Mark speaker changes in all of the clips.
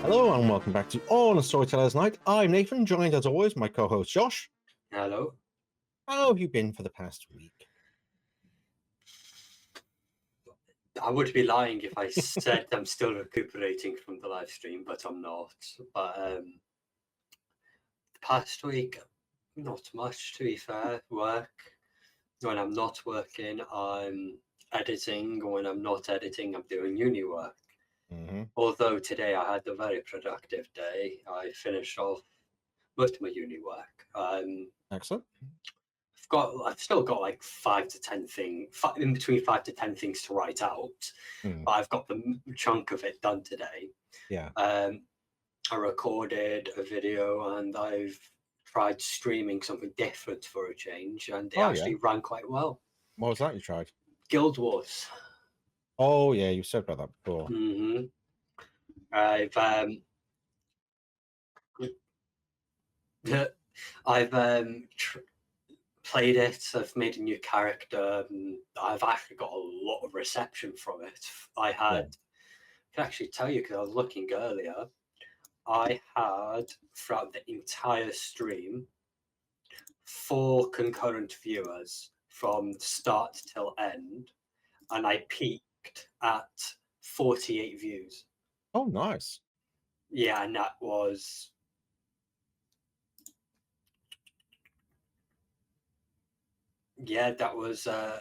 Speaker 1: Hello and welcome back to On a Storyteller's Night. I'm Nathan, joined as always by co-host Josh.
Speaker 2: Hello.
Speaker 1: How have you been for the past week?
Speaker 2: I would be lying if I said I'm still recuperating from the live stream, but I'm not. But the past week, not much to be fair. Work. When I'm not working, I'm editing. When I'm not editing, I'm doing uni work. Although today I had a very productive day. I finished off most of my uni work.
Speaker 1: Excellent.
Speaker 2: I've still got like 5 to 10 things, in between 5 to 10 things to write out. But I've got the chunk of it done today.
Speaker 1: Yeah.
Speaker 2: I recorded a video and I've tried streaming something different for a change, and it actually ran quite well.
Speaker 1: What was that you tried?
Speaker 2: Guild Wars.
Speaker 1: Oh yeah, you said about that before.
Speaker 2: I've played it. I've made a new character. I've actually got a lot of reception from it. I can actually tell you, because I was looking earlier, I had throughout the entire stream 4 concurrent viewers from start till end, and I peaked at 48 views.
Speaker 1: Oh, nice.
Speaker 2: Yeah, and that was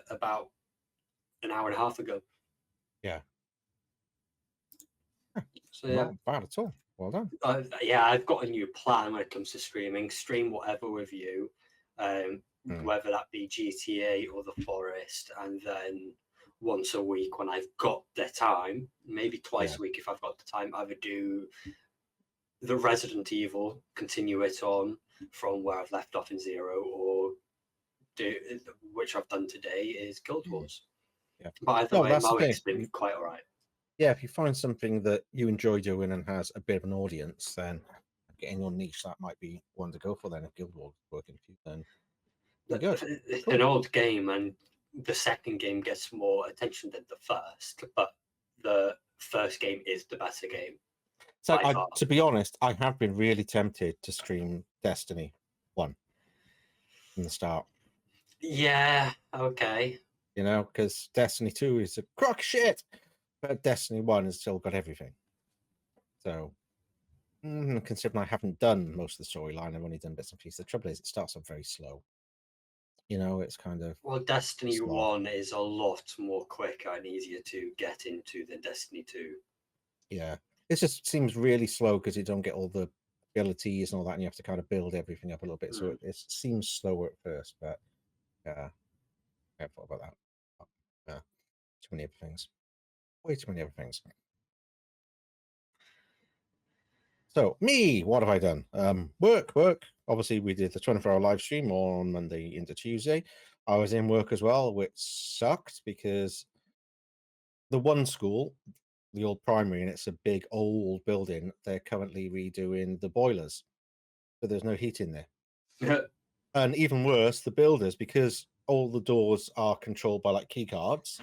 Speaker 2: about an hour and a half ago.
Speaker 1: Yeah.
Speaker 2: So yeah,
Speaker 1: not bad at all. Well done.
Speaker 2: I've got a new plan when it comes to streaming. Stream whatever with you, whether that be GTA or The Forest, and then once a week when I've got the time, maybe twice a week if I've got the time, either do the Resident Evil, continue it on from where I've left off in Zero, or do, which I've done today, is Guild Wars.
Speaker 1: Yeah.
Speaker 2: But either way, my week's been quite all right.
Speaker 1: Yeah, if you find something that you enjoy doing and has a bit of an audience, then getting your niche, that might be one to go for then. If Guild Wars is working for you, then good.
Speaker 2: It's an old game, and the second game gets more attention than the first, but the first game is the better game.
Speaker 1: So, to be honest, I have been really tempted to stream Destiny 1 from the start.
Speaker 2: Yeah, okay.
Speaker 1: You know, because Destiny 2 is a crock shit, but Destiny 1 has still got everything. So, considering I haven't done most of the storyline, I've only done bits and pieces. The trouble is, it starts off very slow. You know, it's kind of...
Speaker 2: Well, Destiny 1 is a lot more quicker and easier to get into than Destiny 2.
Speaker 1: Yeah. It just seems really slow because you don't get all the abilities and all that, and you have to kind of build everything up a little bit. So it seems slower at first, but yeah, I thought about that. Yeah, too many other things. Way too many other things. So me, what have I done? Work. Obviously, we did the 24-hour live stream on Monday into Tuesday. I was in work as well, which sucked because the one school, the old primary, and it's a big old building, they're currently redoing the boilers, so there's no heat in there. And even worse, the builders, because all the doors are controlled by like key cards,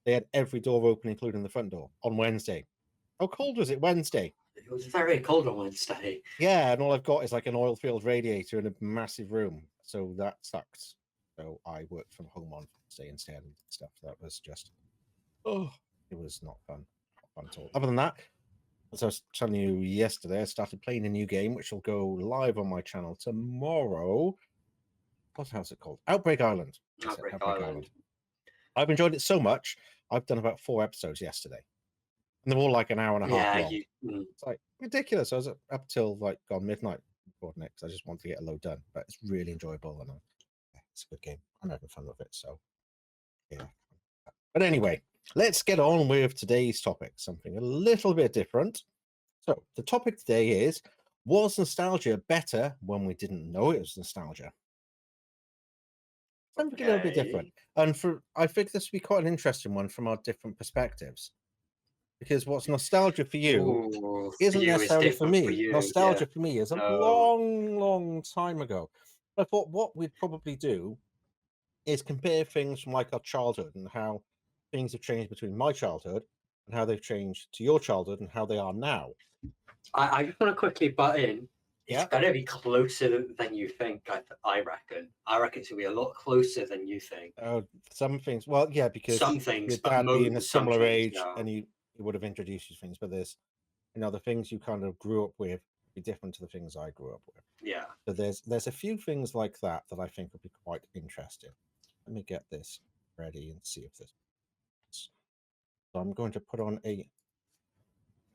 Speaker 1: they had every door open, including the front door, on Wednesday. How cold was it Wednesday?
Speaker 2: It was very cold on Wednesday.
Speaker 1: Yeah, and all I've got is like an oil-filled radiator in a massive room, so that sucks. So I worked from home on Wednesday instead and stuff. That was just, it was not fun. At all. Other than that, as I was telling you yesterday, I started playing a new game which will go live on my channel tomorrow. What house is it called? Outbreak Island.
Speaker 2: Outbreak Island.
Speaker 1: I've enjoyed it so much. I've done about 4 episodes yesterday, and they're all like an hour and a half long. It's like ridiculous. I was up till like gone midnight recording it because I just wanted to get a load done. But it's really enjoyable, and it's a good game. I'm having fun with it. So yeah. But anyway, let's get on with today's topic, something a little bit different. So the topic today is, was nostalgia better when we didn't know it was nostalgia? Something a little bit different. And I think this would be quite an interesting one from our different perspectives. Because what's nostalgia for you isn't necessarily for me. Nostalgia for me is a long time ago. I thought what we'd probably do is compare things from like our childhood and how things have changed between my childhood and how they've changed to your childhood and how they are now.
Speaker 2: I just want to quickly butt in. It's
Speaker 1: Yeah.
Speaker 2: going to be closer than you think, I reckon. I reckon it's going to be a lot closer than you think.
Speaker 1: Some things. Well, yeah, because
Speaker 2: Some things,
Speaker 1: your
Speaker 2: but
Speaker 1: dad being a
Speaker 2: some
Speaker 1: similar
Speaker 2: things,
Speaker 1: age,
Speaker 2: yeah.
Speaker 1: and he would have introduced you to things. But there's, the things you kind of grew up with be different to the things I grew up with.
Speaker 2: Yeah.
Speaker 1: So there's a few things like that that I think would be quite interesting. Let me get this ready and see if this. So I'm going to put on a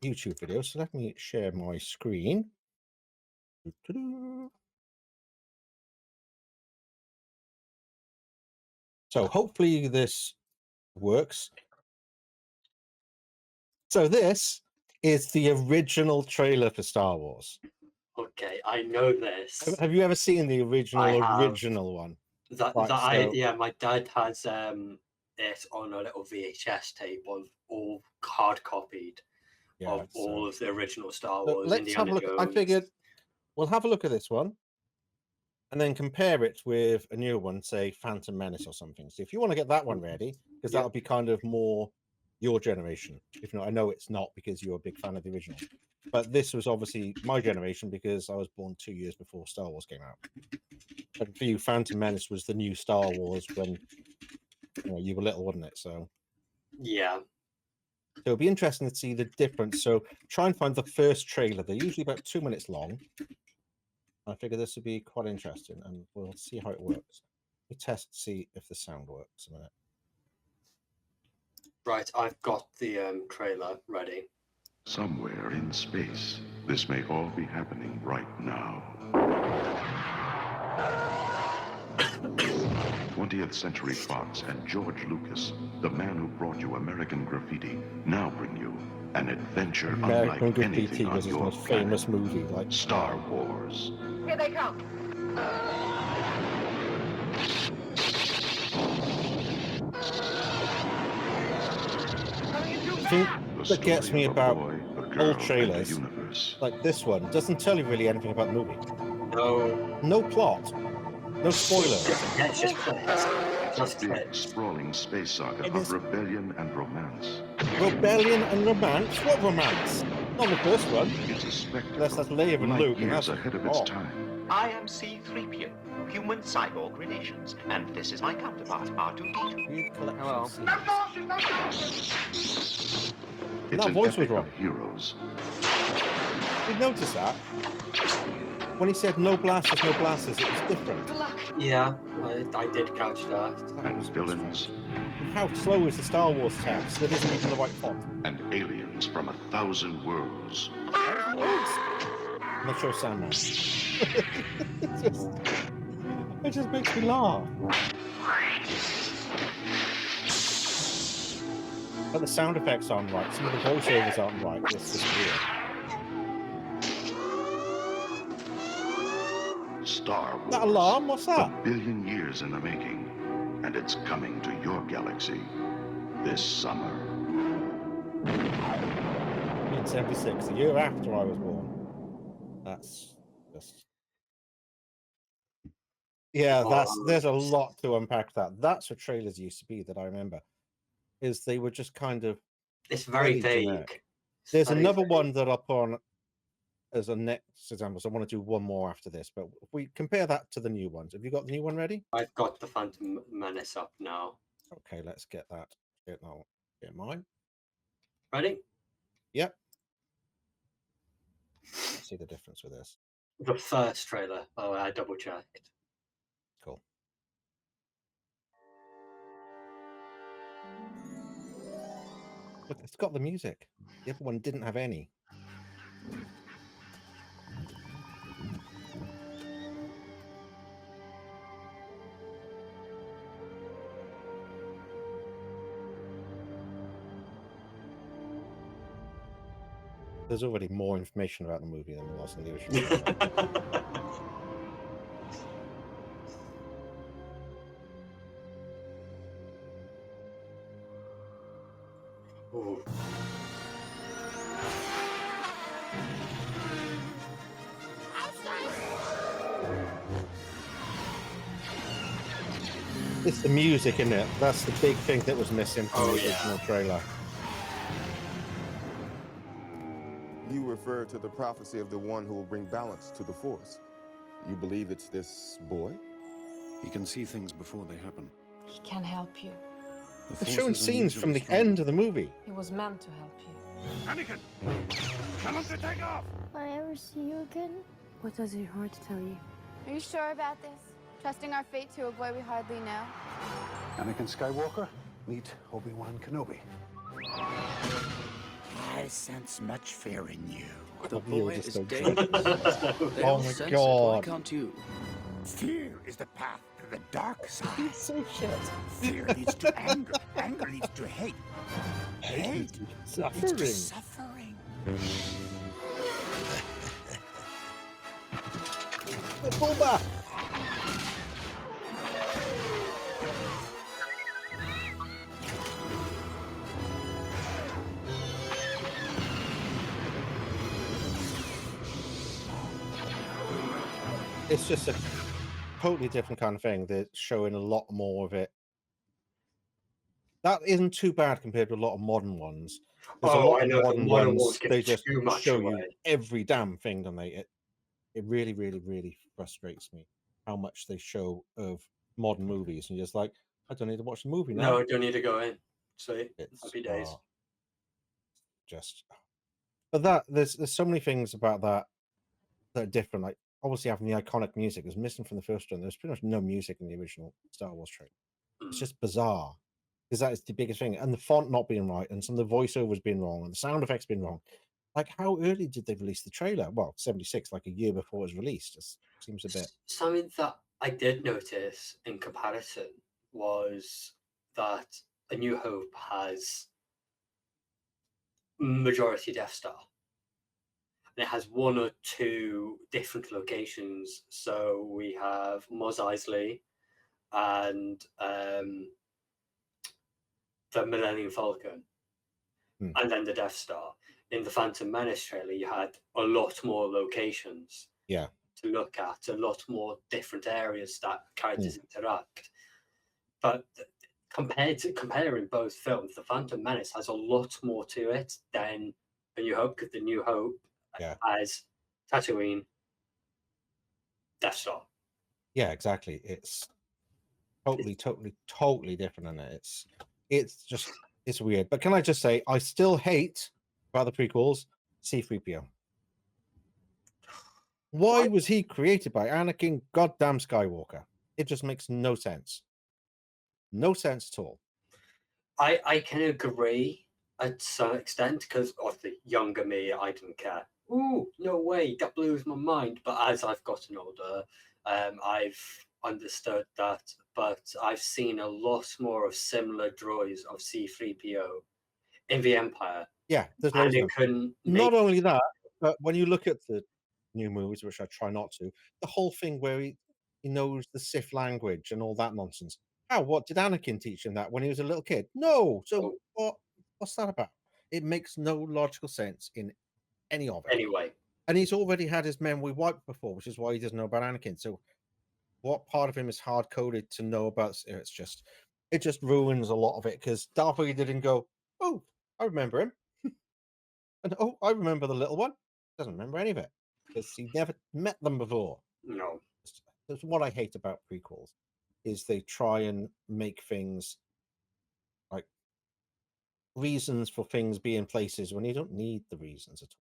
Speaker 1: YouTube video. So let me share my screen. So hopefully this works. So this is the original trailer for Star Wars.
Speaker 2: Okay, I know this.
Speaker 1: Have you ever seen the
Speaker 2: I have.
Speaker 1: original one?
Speaker 2: Yeah, my dad has it on a little VHS tape of all hard copied of all of the original Star Wars.
Speaker 1: Let's have a look.
Speaker 2: Jones.
Speaker 1: I figured we'll have a look at this one and then compare it with a new one, say Phantom Menace or something. So if you want to get that one ready, because that'll be kind of more your generation. If not, I know it's not because you're a big fan of the original, but this was obviously my generation because I was born 2 years before Star Wars came out. And for you, Phantom Menace was the new Star Wars when you were little, wasn't it? So
Speaker 2: yeah.
Speaker 1: So it'll be interesting to see the difference. So try and find the first trailer. They're usually about 2 minutes long. I figure this would be quite interesting, and we'll see how it works. We test to see if the sound works a minute.
Speaker 2: Right, I've got the trailer ready.
Speaker 3: Somewhere in space, this may all be happening right now. 20th Century Fox and George Lucas, the man who brought you American Graffiti, now bring you an adventure
Speaker 1: American
Speaker 3: unlike
Speaker 1: Graffiti
Speaker 3: anything on
Speaker 1: was his
Speaker 3: your
Speaker 1: most
Speaker 3: planet.
Speaker 1: famous movie, like
Speaker 3: Star Wars.
Speaker 4: Here they come.
Speaker 1: The thing that gets me about old trailers, like this one, doesn't tell you really anything about the movie. No plot. No spoilers.
Speaker 2: Yeah, it's just clips. Just
Speaker 3: The
Speaker 2: clips.
Speaker 3: sprawling space saga of rebellion and romance.
Speaker 1: Rebellion and romance? What romance? Not the first one.
Speaker 3: It's a spectacle.
Speaker 1: Unless that's Leia and
Speaker 3: light
Speaker 1: Luke, and
Speaker 3: years
Speaker 1: that's
Speaker 3: ahead of its time.
Speaker 4: I am C-3PO, human cyborg relations, and this is my counterpart, R2-D2.
Speaker 1: Hello.
Speaker 3: It's
Speaker 1: That
Speaker 3: an
Speaker 1: voice was
Speaker 3: epic
Speaker 1: wrong.
Speaker 3: of heroes.
Speaker 1: Did you notice that? When he said no blasters, it was different.
Speaker 2: Yeah, I did catch that.
Speaker 3: And villains.
Speaker 1: How slow is the Star Wars text that isn't even the right font?
Speaker 3: And aliens from 1,000 worlds.
Speaker 1: I'm not sure Sandman. it just makes me laugh. But the sound effects aren't right. Some of the voiceovers aren't right. It's just weird.
Speaker 3: Star Wars.
Speaker 1: That alarm? What's that?
Speaker 3: A billion years in the making. And it's coming to your galaxy this summer.
Speaker 1: 1976, the year after I was born. That's just... Yeah, there's a lot to unpack that. That's what trailers used to be that I remember. Is they were just kind of...
Speaker 2: It's very vague.
Speaker 1: Generic. There's another one that I'll put on as a next example. So I want to do one more after this, but if we compare that to the new ones, have you got the new one ready?
Speaker 2: I've got the Phantom Menace up now.
Speaker 1: Okay, let's get that. Get mine.
Speaker 2: Ready?
Speaker 1: Yep. Let's see the difference with this.
Speaker 2: The first trailer. Oh, I double checked.
Speaker 1: Cool. Look, it's got the music. The other one didn't have any. There's already more information about the movie than there was in the original.
Speaker 2: Ooh.
Speaker 1: It's the music, isn't it? That's the big thing that was missing from the original trailer.
Speaker 5: You were refer to the prophecy of the one who will bring balance to the Force. You believe it's this boy?
Speaker 6: He can see things before they happen.
Speaker 7: He can help you.
Speaker 1: They've shown scenes from the end of the movie.
Speaker 7: He was meant to help you.
Speaker 6: Anakin! Tell him to take off!
Speaker 8: Will I ever see you again?
Speaker 9: What does your heart tell you?
Speaker 8: Are you sure about this? Trusting our fate to a boy we hardly know?
Speaker 6: Anakin Skywalker, meet Obi-Wan Kenobi.
Speaker 10: I sense much fear in you.
Speaker 1: The boy is dangerous.
Speaker 10: Oh
Speaker 1: my god.
Speaker 10: Why can't you? Fear is the path to the dark side.
Speaker 1: So shit.
Speaker 10: Fear leads to anger. Anger leads to hate. Hate leads to suffering.
Speaker 1: Pull back. It's just a totally different kind of thing. They're showing a lot more of it. That isn't too bad compared to a lot of modern ones. There's a lot of modern ones. They just show you every damn thing, don't they? It really, really, really frustrates me how much they show of modern movies, and you're just like, I don't need to watch the movie now.
Speaker 2: No, I don't need to go in. Sweet. Happy days.
Speaker 1: But that there's so many things about that are different. Like obviously having the iconic music was missing from the first one. There's pretty much no music in the original Star Wars trailer. It's just bizarre because that is the biggest thing. And the font not being right, and some of the voiceovers being wrong, and the sound effects being wrong. Like, how early did they release the trailer? Well, 76, like a year before it was released. Just seems a bit.
Speaker 2: Something that I did notice in comparison was that A New Hope has majority Death Star. And it has one or two different locations. So we have Mos Eisley and the Millennium Falcon, and then the Death Star. In the Phantom Menace trailer, you had a lot more locations
Speaker 1: to
Speaker 2: look at, a lot more different areas that characters interact. But comparing both films, the Phantom Menace has a lot more to it than A New Hope, because The New Hope has Tatooine, Death Star.
Speaker 1: Yeah, exactly. It's totally different in it. It's weird. But can I just say, I still hate about the prequels, C-3PO. Why was he created by Anakin goddamn Skywalker? It just makes no sense. No sense at all.
Speaker 2: I can agree at some extent, because of the younger me, I didn't care. Ooh, no way, that blows my mind. But as I've gotten older, I've understood that. But I've seen a lot more of similar droids of C-3PO in the Empire.
Speaker 1: Yeah, there's loads of them. Not only that, but when you look at the new movies, which I try not to, the whole thing where he knows the Sith language and all that nonsense. What did Anakin teach him that when he was a little kid? No. So what's that about? It makes no logical sense in any of it.
Speaker 2: Anyway.
Speaker 1: And he's already had his memory wiped before, which is why he doesn't know about Anakin. So what part of him is hard-coded to know about? It just ruins a lot of it, because Darth Vader didn't go, oh, I remember him. And oh, I remember the little one. Doesn't remember any of it because he never met them before.
Speaker 2: No.
Speaker 1: That's what I hate about prequels, is they try and make things like reasons for things being places when you don't need the reasons at all.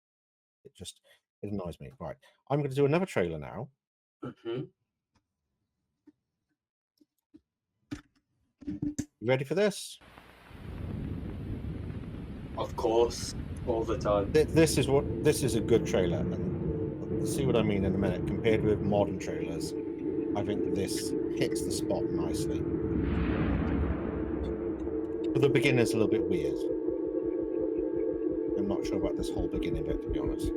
Speaker 1: It annoys me. Right. I'm going to do another trailer now.
Speaker 2: Mm-hmm.
Speaker 1: You ready for this?
Speaker 2: Of course. All the time.
Speaker 1: This is a good trailer, and you'll see what I mean in a minute. Compared with modern trailers, I think this hits the spot nicely. But the beginning's a little bit weird. I'm not sure about this whole beginning bit, to be honest.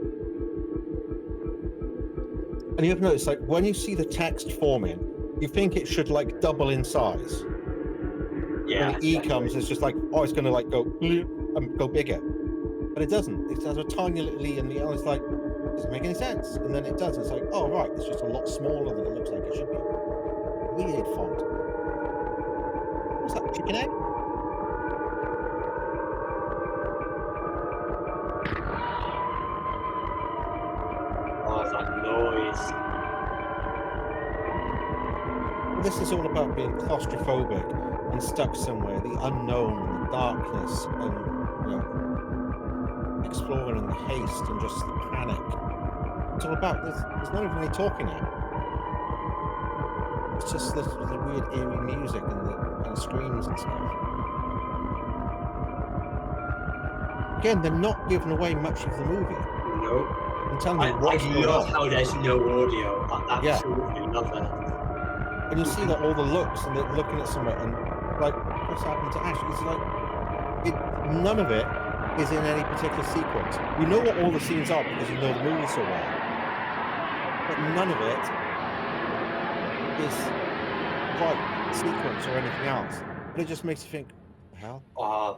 Speaker 1: And you have noticed, like, when you see the text forming, you think it should like double in size.
Speaker 2: Yeah.
Speaker 1: When E comes, it's just like, oh, it's going to like go bigger. But it doesn't. It has a tiny little E, and it's like, it doesn't make any sense. And then it does. It's like, oh, right, it's just a lot smaller than it looks like it should be. Weird font. What's that, chicken egg?
Speaker 2: that noise.
Speaker 1: Well, this is all about being claustrophobic and stuck somewhere, the unknown and the darkness, and exploring and the haste and just the panic. It's all about this. There's not even any talking now. It's just the weird eerie music and the kind of screams and stuff. Again, they're not giving away much of the movie.
Speaker 2: Nope.
Speaker 1: I'm telling you
Speaker 2: I
Speaker 1: what's going
Speaker 2: love
Speaker 1: on.
Speaker 2: how there's no audio. I
Speaker 1: Yeah.
Speaker 2: absolutely love it.
Speaker 1: And you see that all the looks and they're looking at somewhere and like what's happened to Ash? It's like none of it is in any particular sequence. You know what all the scenes are because you know the movie so well. But none of it is right sequence or anything else. But it just makes you think, the hell?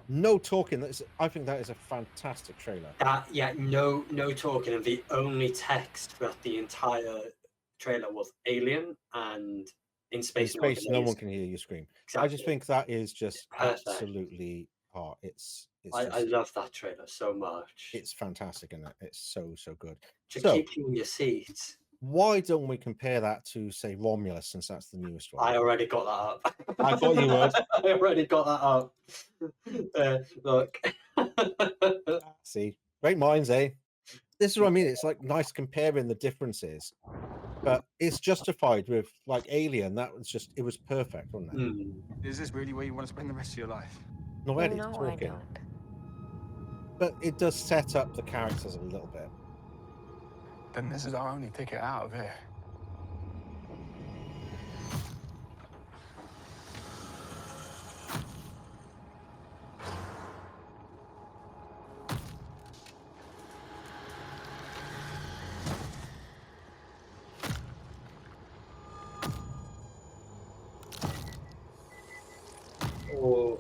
Speaker 1: No talking. I think that is a fantastic trailer.
Speaker 2: No talking, and the only text throughout the entire trailer was alien and in space.
Speaker 1: No one can hear you scream.
Speaker 2: Exactly.
Speaker 1: I just think that is just
Speaker 2: perfect.
Speaker 1: Absolutely hot.
Speaker 2: I love that trailer so much.
Speaker 1: It's fantastic, isn't it? It's so good.
Speaker 2: Just keep you in your seat.
Speaker 1: Why don't we compare that to, say, Romulus, since that's the newest one?
Speaker 2: I already got that up.
Speaker 1: I thought you would.
Speaker 2: I already got that up. Look.
Speaker 1: See, great minds, eh? This is what I mean. It's like nice comparing the differences, but it's justified with like Alien. That was just, it was perfect, wasn't it?
Speaker 11: Is this really where you want to spend the rest of your life?
Speaker 1: No, Eddie,
Speaker 7: No, I
Speaker 1: talking.
Speaker 7: don't.
Speaker 1: But it does set up the characters a little bit.
Speaker 11: Then this is our only ticket out of here.
Speaker 2: Oh.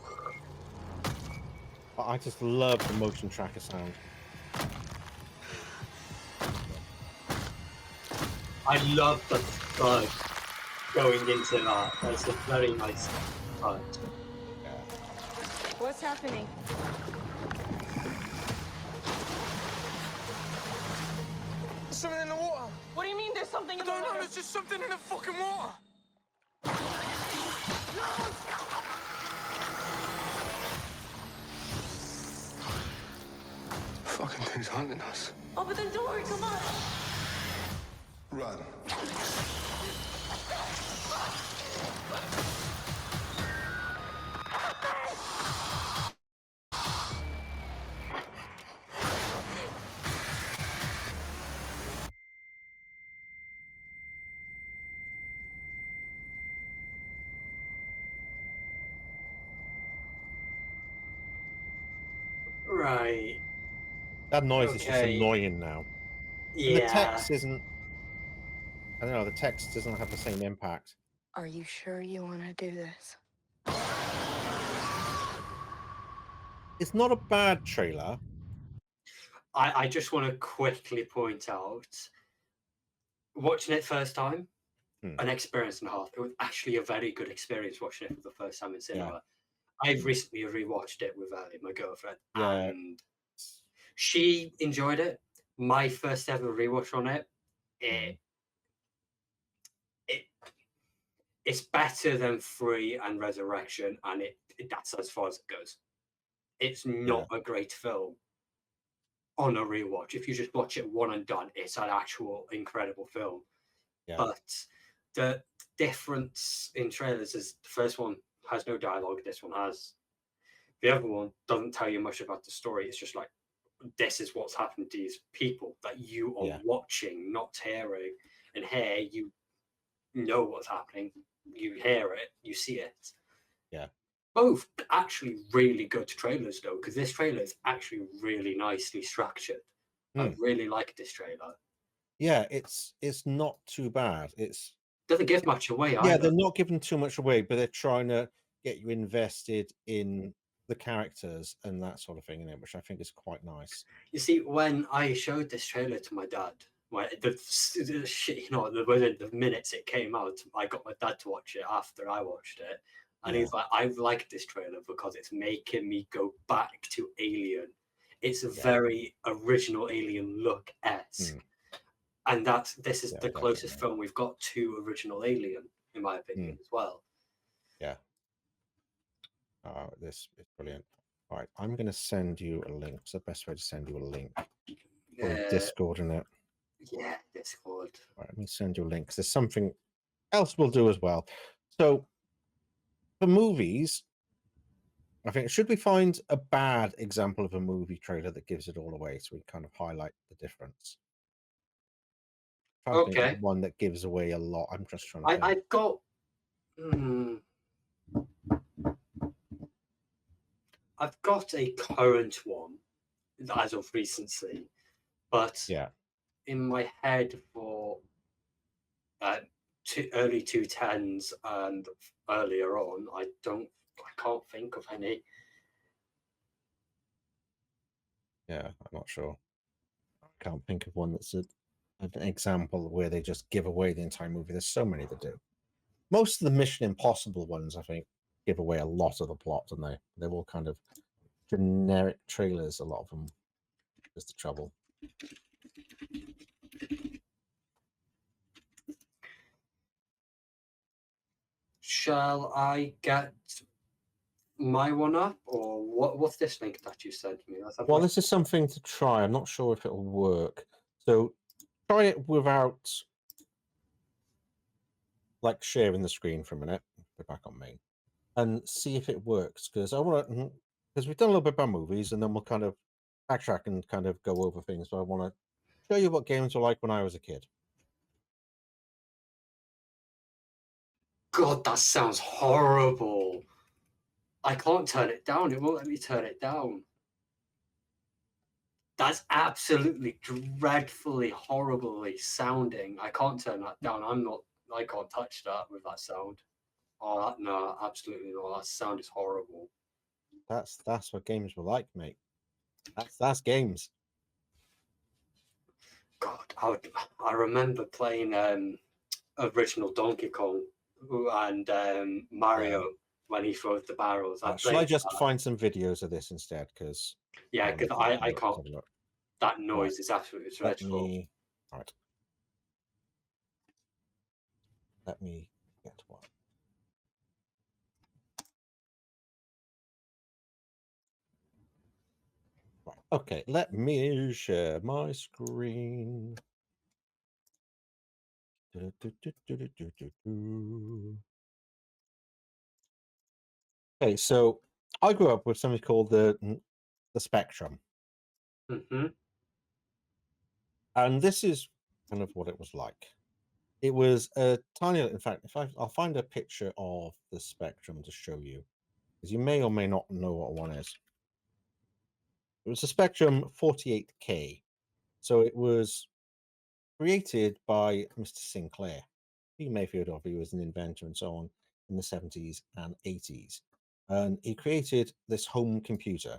Speaker 1: I just love the motion tracker sound.
Speaker 2: I love the thud going into that. That's a very nice thud.
Speaker 9: What's happening?
Speaker 11: There's something in the water.
Speaker 9: What do you mean there's something in the
Speaker 11: I don't know,
Speaker 9: water?
Speaker 11: there's just something in the fucking water. Fucking thing's hunting us.
Speaker 9: Open the door, come on.
Speaker 11: Run.
Speaker 2: Right.
Speaker 1: That noise is just annoying now.
Speaker 2: Yeah.
Speaker 1: The text isn't. I don't know. The text doesn't have the same impact.
Speaker 9: Are you sure you want to do this?
Speaker 1: It's not a bad trailer.
Speaker 2: I just want to quickly point out, watching it first time, an experience and a half. It was actually a very good experience watching it for the first time in cinema.
Speaker 1: Yeah.
Speaker 2: I've recently rewatched it with Ali, my girlfriend,
Speaker 1: Yeah.
Speaker 2: and she enjoyed it. My first ever rewatch on it, it's better than 3 and Resurrection, and that's as far as it goes. It's not a great film on a rewatch. If you just watch it one and done, it's an actual incredible film.
Speaker 1: Yeah.
Speaker 2: But the difference in trailers is the first one has no dialogue, this one has. The other one doesn't tell you much about the story. It's just like, this is what's happened to these people that you are watching, not hearing. And here you know what's happening. You hear it, you see it.
Speaker 1: Yeah.
Speaker 2: Both actually really good trailers though, because this trailer is actually really nicely structured. I really like this trailer.
Speaker 1: Yeah, it's not too bad. It's
Speaker 2: doesn't give much away either.
Speaker 1: Yeah, they're not giving too much away, but they're trying to get you invested in the characters and that sort of thing in it, which I think is quite nice.
Speaker 2: You see, when I showed this trailer to my dad, within the minutes it came out, I got my dad to watch it after I watched it. And he's like, I like this trailer because it's making me go back to Alien. It's a very original Alien look-esque. And this is
Speaker 1: Yeah,
Speaker 2: the closest
Speaker 1: definitely.
Speaker 2: film we've got to original Alien, in my opinion, as well.
Speaker 1: Yeah. This is brilliant. All right, I'm going to send you a link. It's the best way to send you a link. Probably Discord, isn't it?
Speaker 2: Yeah, Discord.
Speaker 1: All right, let me send you a link because there's something else we'll do as well. So for movies, I think, should we find a bad example of a movie trailer that gives it all away so we kind of highlight the difference? I think one that gives away a lot. I'm just trying to think.
Speaker 2: I've got I've got a current one as of recency, but in my head for early 2010s and earlier on, I can't think of any.
Speaker 1: Yeah, I'm not sure. I can't think of one that's an example where they just give away the entire movie. There's so many that do. Most of the Mission Impossible ones, I think, give away a lot of the plot, don't they? They're all kind of generic trailers, a lot of them. Is the trouble.
Speaker 2: Shall I get my one up, or what's this link that you sent me?
Speaker 1: Well, this is something to try. I'm not sure if it'll work. So try it without like sharing the screen for a minute. Go back on main and see if it works, because I want to, because we've done a little bit about movies and then we'll kind of backtrack and kind of go over things. So I want to show you what games were like when I was a kid.
Speaker 2: God, that sounds horrible. I can't turn it down. It won't let me turn it down. That's absolutely dreadfully, horribly sounding. I can't turn that down. I can't touch that with that sound. Oh, no, absolutely not. That sound is horrible.
Speaker 1: That's what games were like, mate. That's games.
Speaker 2: God, I remember playing original Donkey Kong and Mario when he throws the barrels.
Speaker 1: Shall I just find some videos of this instead? Because
Speaker 2: yeah, because I can't. That noise is absolutely dreadful.
Speaker 1: All right. Let me get one. Right. Okay, let me share my screen. Okay, so I grew up with something called the Spectrum. And this is kind of what it was like. It was a tiny, in fact, I'll find a picture of the Spectrum to show you, because you may or may not know what one is. It was a Spectrum 48K. So it was created by Mr. Sinclair. You may have heard of, he was an inventor and so on in the 70s and 80s. And he created this home computer.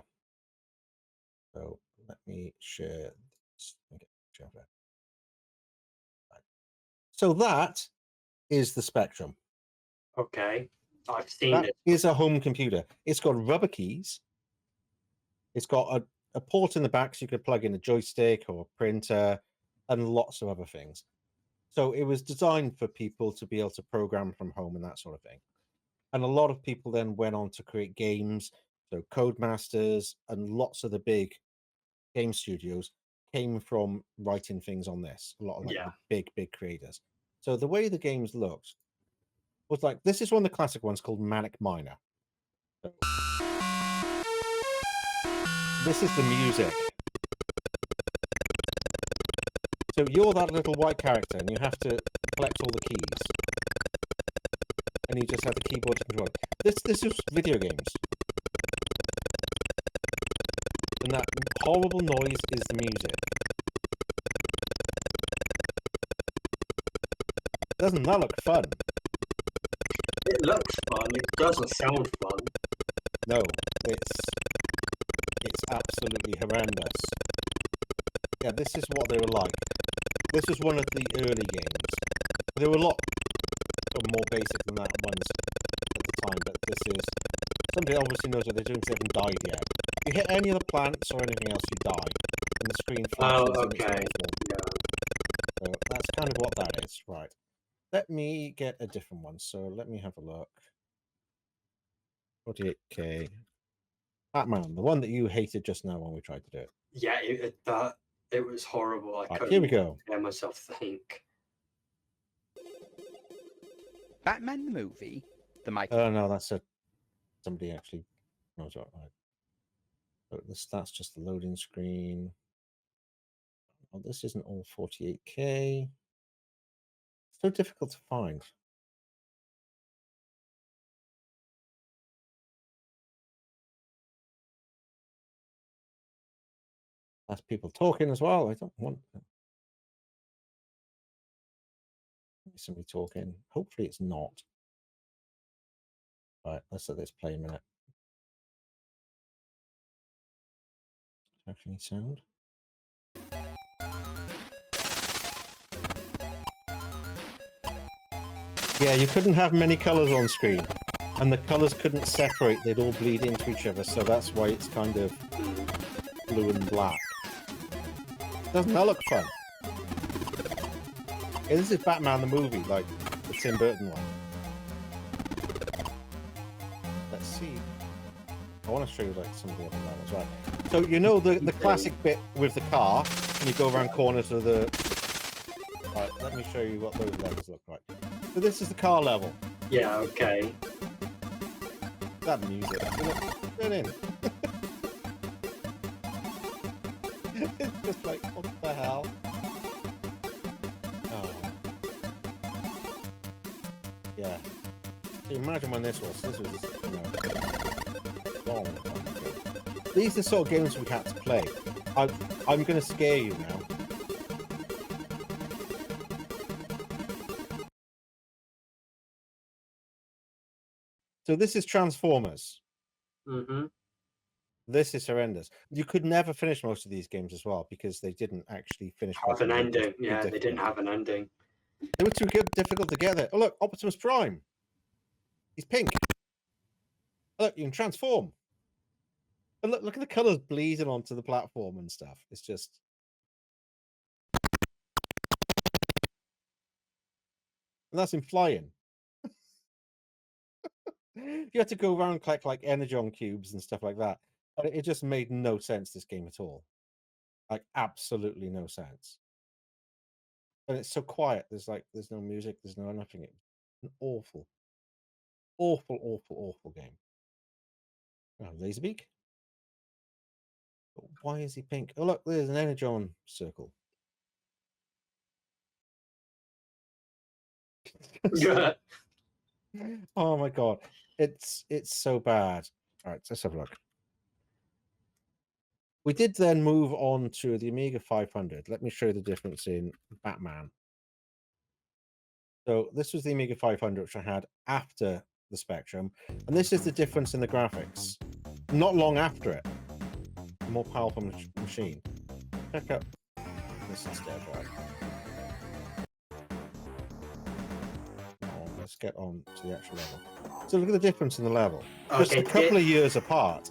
Speaker 1: So let me share this. Let me get a picture of it. Right. So that is the Spectrum.
Speaker 2: Okay, I've seen
Speaker 1: that
Speaker 2: it.
Speaker 1: That is a home computer. It's got rubber keys. It's got a port in the back so you could plug in a joystick or a printer and lots of other things. So it was designed for people to be able to program from home and that sort of thing. And a lot of people then went on to create games. So Codemasters and lots of the big game studios came from writing things on this. A lot of the big creators. So the way the games looked was like, this is one of the classic ones called Manic Miner. So, this is the music. So you're that little white character and you have to collect all the keys. And you just have the keyboard to control it. This is video games. And that horrible noise is the music. Doesn't that look fun?
Speaker 2: It looks fun. It doesn't sound fun.
Speaker 1: No, it's absolutely horrendous. Yeah, this is what they were like. This was one of the early games. There were a lot more basic than that ones at the time, but this is somebody obviously knows what they're doing because they haven't died yet. If you hit any of the plants or anything else, you die, and the screen flashes.
Speaker 2: Oh, okay.
Speaker 1: So kind of what that is. Right. Let me get a different one. So let me have a look. 48K. Batman, the one that you hated just now when we tried to do it.
Speaker 2: Yeah, it was horrible. I couldn't
Speaker 1: here we go.
Speaker 2: hear myself think.
Speaker 10: Batman the movie. The Mike.
Speaker 1: Oh no, that's somebody actually knows what. Right. That's just the loading screen. Oh, this isn't all 48K. So difficult to find. That's people talking as well. I don't want somebody talking. Hopefully it's not. Right, let's let this play a minute. Actually sound. Yeah, you couldn't have many colors on screen, and the colors couldn't separate. They'd all bleed into each other, so that's why it's kind of blue and black. Doesn't that look fun? Yeah, this is Batman the movie, like the Tim Burton one. Let's see. I want to show you like some of the other levels, right? So you know the classic bit with the car, and you go around corners of the. Right, let me show you what those levels look like. So this is the car level.
Speaker 2: Yeah. Okay.
Speaker 1: That music. Get in. It's just like, what the hell? Oh. Yeah. So imagine when this was, you know, long. These are the sort of games we had to play. I'm going to scare you now. So this is Transformers.
Speaker 2: Mm-hmm.
Speaker 1: This is horrendous. You could never finish most of these games as well because they didn't actually finish.
Speaker 2: Have an ending. Yeah, they didn't have an ending.
Speaker 1: They were too difficult to get there. Oh look, Optimus Prime. He's pink. Oh, look, you can transform. And look at the colours bleeding onto the platform and stuff. It's just. And that's in flying. You had to go around and collect like energon cubes and stuff like that. But it just made no sense, this game at all. Like absolutely no sense. And it's so quiet. There's no music, there's no nothing. It's an awful game. Oh, Laserbeak. But why is he pink? Oh look, there's an energon circle. Oh my god, it's so bad. All right, let's have a look. We did then move on to the Amiga 500. Let me show you the difference in Batman. So this was the Amiga 500, which I had after the Spectrum, and this is the difference in the graphics. Not long after it, a more powerful machine. Check out this instead, right? Let's get on to the actual level. So look at the difference in the level. Just a couple of years apart.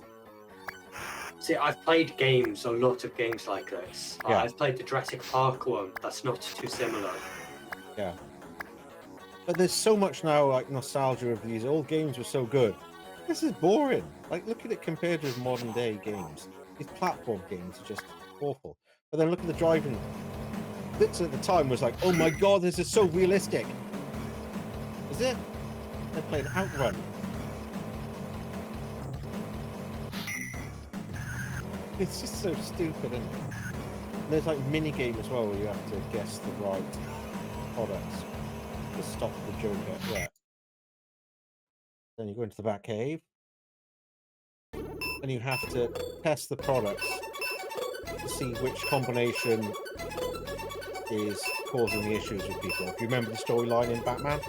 Speaker 2: See, I've played games, a lot of games like this.
Speaker 1: Yeah.
Speaker 2: I've played the Jurassic Park one. That's not too similar.
Speaker 1: Yeah. But there's so much now, like nostalgia of these old games were so good. This is boring. Like, look at it compared with modern day games. These platform games are just awful. But then look at the driving. Bits at the time was like, oh my god, this is so realistic. Is it? They played Outrun. It's just so stupid, isn't it? And there's like mini game as well where you have to guess the right products to stop the Joker. Yeah. Then you go into the back cave, and you have to test the products to see which combination is causing the issues with people. If you remember the storyline in Batman?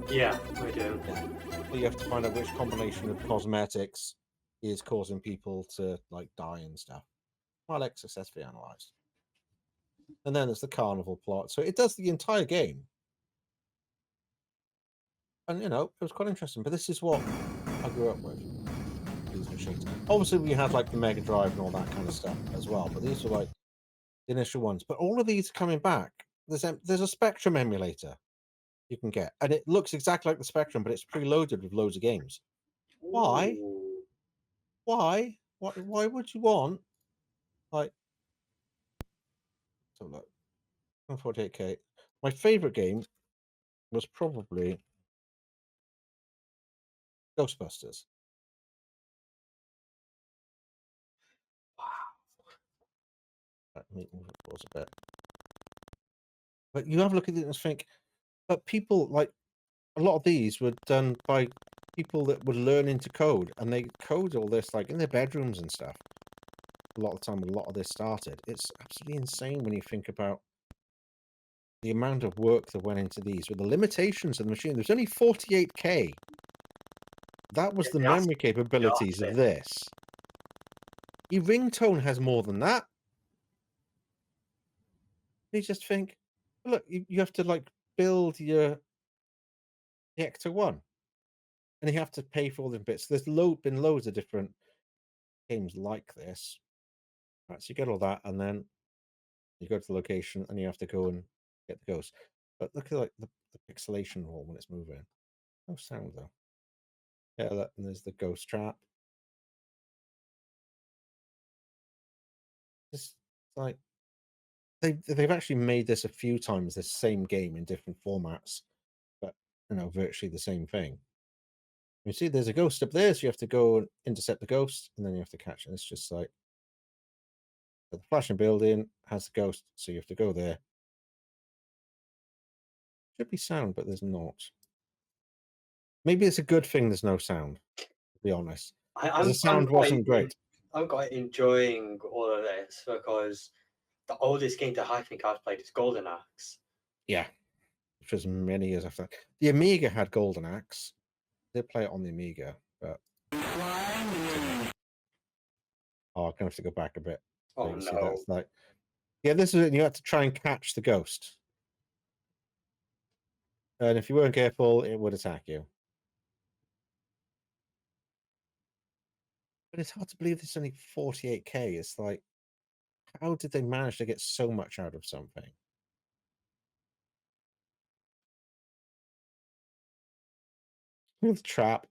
Speaker 2: Yeah, I do.
Speaker 1: Yeah. So you have to find out which combination of cosmetics is causing people to like die and stuff. Well, it's successfully analyzed. And then there's the carnival plot. So it does the entire game. And you know, it was quite interesting. But this is what I grew up with. These machines. Obviously we had like the Mega Drive and all that kind of stuff as well. But these were like the initial ones. But all of these are coming back. there's a Spectrum emulator you can get, and it looks exactly like the Spectrum, but it's preloaded with loads of games. Why?
Speaker 2: Ooh.
Speaker 1: Why? Why would you want like? So look, 148K. My favorite game was probably Ghostbusters.
Speaker 2: Wow.
Speaker 1: Let me move it forward a bit. But you have a look at it and think, but people like a lot of these were done by people that were learning to code, and they code all this like in their bedrooms and stuff. A lot of the time, a lot of this started. It's absolutely insane when you think about the amount of work that went into these with the limitations of the machine. There's only 48K. That was the memory capabilities of this. Your ringtone has more than that. You just think, look, you have to like build the Ecto 1, and you have to pay for all the bits. There's been loads of different games like this. Right, so you get all that, and then you go to the location, and you have to go and get the ghost. But look at like the pixelation wall when it's moving. No sound though. Yeah, and there's the ghost trap. It's like they've actually made this a few times, this same game in different formats, but virtually the same thing. You see, there's a ghost up there, so you have to go and intercept the ghost, and then you have to catch it. It's just like the flashing building has the ghost, so you have to go there. Should be sound, but there's not. Maybe it's a good thing there's no sound, to be honest. The sound wasn't great.
Speaker 2: I'm quite enjoying all of this because the oldest game that I think I've played is Golden Axe.
Speaker 1: Yeah, which was many years after. The Amiga had Golden Axe. I did play it on the Amiga, but I'm gonna have to go back a bit.
Speaker 2: Oh
Speaker 1: no!
Speaker 2: No.
Speaker 1: See, that's like, yeah, this is it. You had to try and catch the ghost, and if you weren't careful, it would attack you. But it's hard to believe it's only 48K. It's like, how did they manage to get so much out of something? With trap.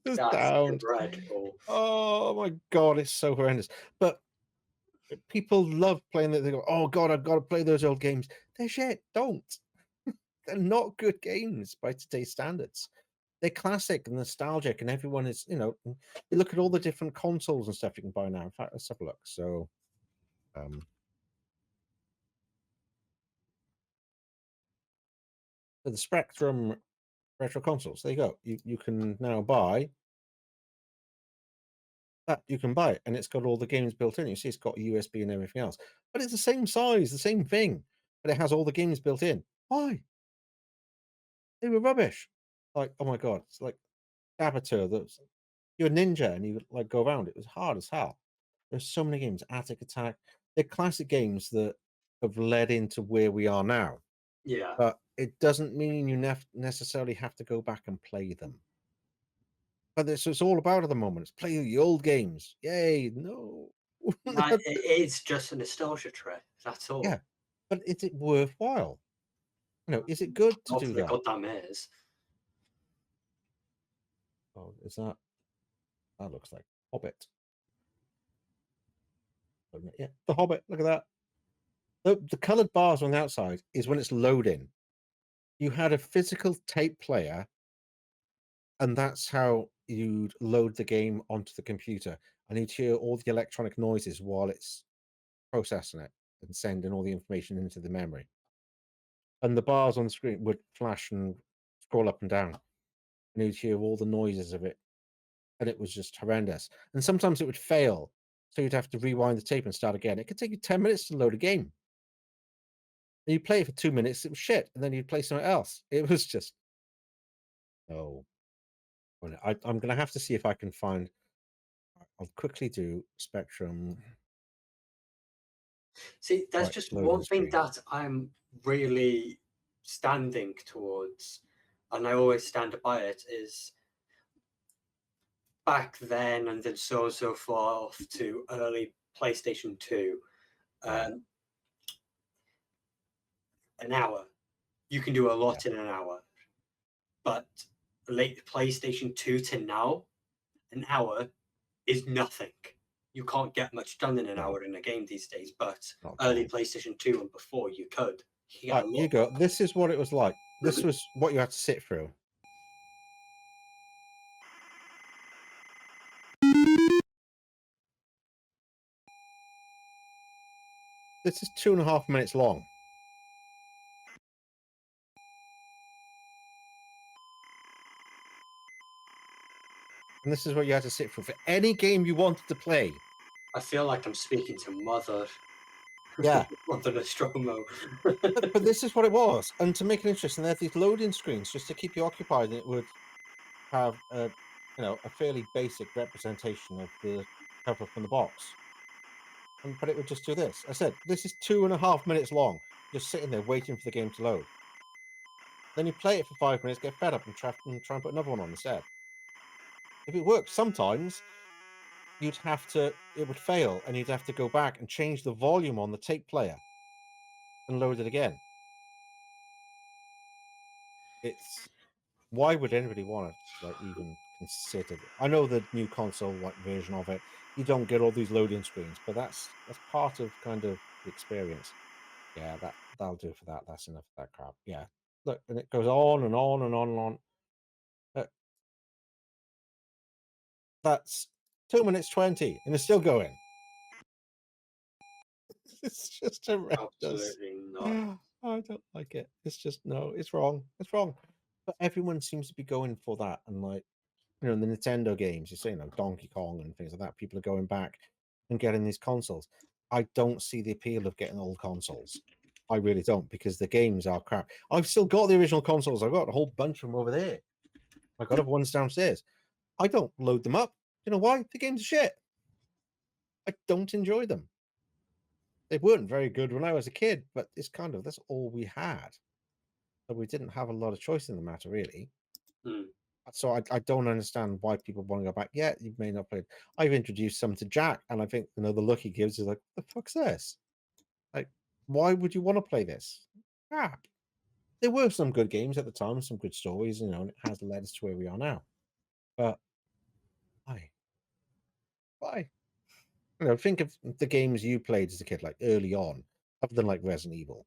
Speaker 2: That's
Speaker 1: Down.
Speaker 2: dreadful.
Speaker 1: Oh my god, it's so horrendous. But people love playing that. They go, "Oh god, I've got to play those old games." They're shit. Don't. They're not good games by today's standards. They're classic and nostalgic, and everyone is, you look at all the different consoles and stuff you can buy now. In fact, let's have a look. So, the Spectrum retro consoles. There you go. You can now buy that. You can buy it, and it's got all the games built in. You see, it's got USB and everything else, but it's the same size, the same thing, but it has all the games built in. Why? They were rubbish. Like, oh my god, it's like Saboteur. That's you're a ninja and you like go around. It was hard as hell. There's so many games. Attic Attack. They're classic games that have led into where we are now.
Speaker 2: Yeah.
Speaker 1: But it doesn't mean you necessarily have to go back and play them. But it's all about at the moment. It's play the old games. Yay! No.
Speaker 2: It's just a nostalgia trip. That's all.
Speaker 1: Yeah, but is it worthwhile? Is it good to do that?
Speaker 2: Goddamn is.
Speaker 1: Oh, is that? That looks like Hobbit. Yeah, the Hobbit. Look at that. The coloured bars on the outside is when it's loading. You had a physical tape player, and that's how you'd load the game onto the computer, and you'd hear all the electronic noises while it's processing it and sending all the information into the memory. And the bars on the screen would flash and scroll up and down, and you'd hear all the noises of it, and it was just horrendous. And sometimes it would fail, so you'd have to rewind the tape and start again. It could take you 10 minutes to load a game. And you play it for 2 minutes, it was shit, and then you'd play something else. It was just no. I'm going to have to see if I can find. I'll quickly do Spectrum.
Speaker 2: See, that's just one thing that I'm really standing towards, and I always stand by it, is back then, and then so on and so forth to early PlayStation 2, an hour. You can do a lot in an hour. But late PlayStation 2 to now, an hour is nothing. You can't get much done in an hour in a game these days, but early PlayStation 2 and before, you could.
Speaker 1: Right, you go. This is what it was like. This was what you had to sit through. This is 2.5 minutes long. And this is what you had to sit through for any game you wanted to play.
Speaker 2: I feel like I'm speaking to Mother.
Speaker 1: Yeah.
Speaker 2: Mother Nostromo.
Speaker 1: but this is what it was. And to make it interesting, they had these loading screens just to keep you occupied, and it would have a fairly basic representation of the cover from the box. But it would just do this. I said, this is 2.5 minutes long, just sitting there waiting for the game to load. Then you play it for 5 minutes, get fed up, and try and put another one on instead. If it worked, sometimes it would fail, and you'd have to go back and change the volume on the tape player and load it again. Why would anybody want to even consider it? I know the new console version of it, you don't get all these loading screens, but that's part of kind of the experience. Yeah, that'll do for that. That's enough of that crap. Yeah, look, and it goes on and on and on and on. That's 2 minutes 20, and it's still going. It's just horrendous.
Speaker 2: Absolutely not.
Speaker 1: I don't like it. It's just no. It's wrong. It's wrong. But everyone seems to be going for that, and the Nintendo games. You say, Donkey Kong and things like that. People are going back and getting these consoles. I don't see the appeal of getting old consoles. I really don't, because the games are crap. I've still got the original consoles. I've got a whole bunch of them over there. I've got ones downstairs. I don't load them up. You know why? The games are shit. I don't enjoy them. They weren't very good when I was a kid, but that's all we had. So we didn't have a lot of choice in the matter, really. So I don't understand why people want to go back. Yeah, you may not play. I've introduced some to Jack, and I think the look he gives is like, "The fuck's this? Like, why would you want to play this? Crap." There were some good games at the time, some good stories, and it has led us to where we are now. But why? Think of the games you played as a kid, like early on, other than like Resident Evil.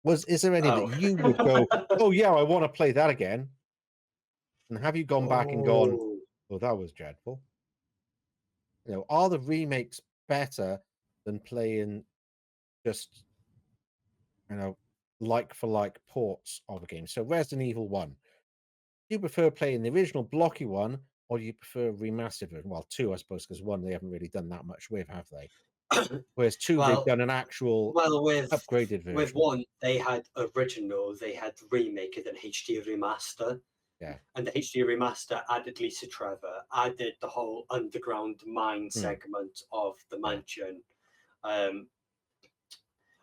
Speaker 1: Is there any that you would go, "Oh yeah, I want to play that again"? And have you gone back and gone, "Oh, that was dreadful"? Are the remakes better than playing just like for like ports of a game? So Resident Evil 1. Do you prefer playing the original blocky one, or do you prefer remastered version? Well, 2, I suppose, because 1 they haven't really done that much with, have they? Whereas 2, they've done an actual upgraded version.
Speaker 2: With 1, they had original, they had remake, and then HD remaster.
Speaker 1: Yeah.
Speaker 2: And the HD remaster added Lisa Trevor, added the whole underground mine segment of the mansion.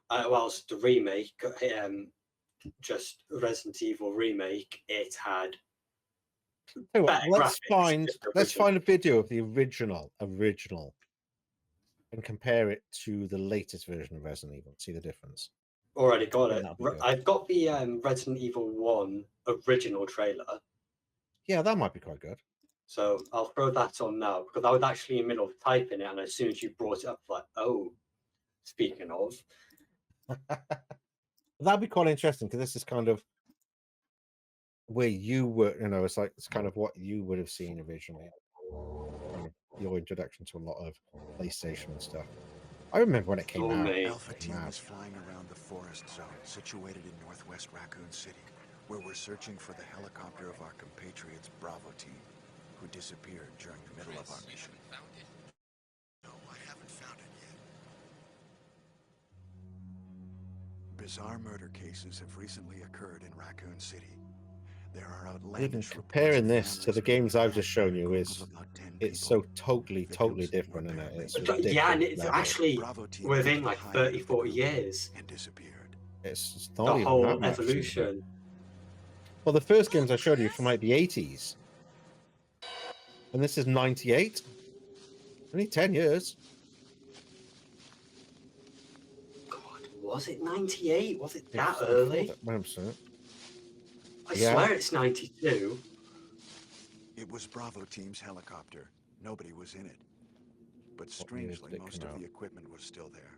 Speaker 2: Whilst the remake, just Resident Evil remake, it had.
Speaker 1: Let's find a video of the original, and compare it to the latest version of Resident Evil. See the difference.
Speaker 2: Already got it. I've got the Resident Evil 1 original trailer.
Speaker 1: Yeah, that might be quite good.
Speaker 2: So I'll throw that on now, because I was actually in the middle of typing it, and as soon as you brought it up, like, oh, speaking of.
Speaker 1: That'd be quite interesting, because this is kind of where you were, it's kind of what you would have seen originally. Kind of your introduction to a lot of PlayStation and stuff. I remember when it came out.
Speaker 6: Alpha Team is flying around the forest zone situated in northwest Raccoon City, where we're searching for the helicopter of our compatriots Bravo Team, who disappeared during the middle of our mission. No, I haven't found it yet. Bizarre murder cases have recently occurred in Raccoon City. There are outlandish
Speaker 1: comparing this to the games I've just shown you it's so totally different, isn't it?
Speaker 2: Yeah, and it's actually within like 30-40 years.
Speaker 6: And disappeared.
Speaker 1: It's not
Speaker 2: the
Speaker 1: even
Speaker 2: whole
Speaker 1: that much,
Speaker 2: evolution.
Speaker 1: Well, the first games I showed you from like the 80s. And this is 98. Only 10 years.
Speaker 2: God, was it 98? Was it that
Speaker 1: It's
Speaker 2: early?
Speaker 1: before that, 100%.
Speaker 2: I
Speaker 1: Yeah.
Speaker 2: swear it's 92.
Speaker 6: It was Bravo Team's helicopter. Nobody was in it. But
Speaker 1: What year did
Speaker 6: strangely,
Speaker 1: it
Speaker 6: most
Speaker 1: come
Speaker 6: of
Speaker 1: out?
Speaker 6: the equipment was still there.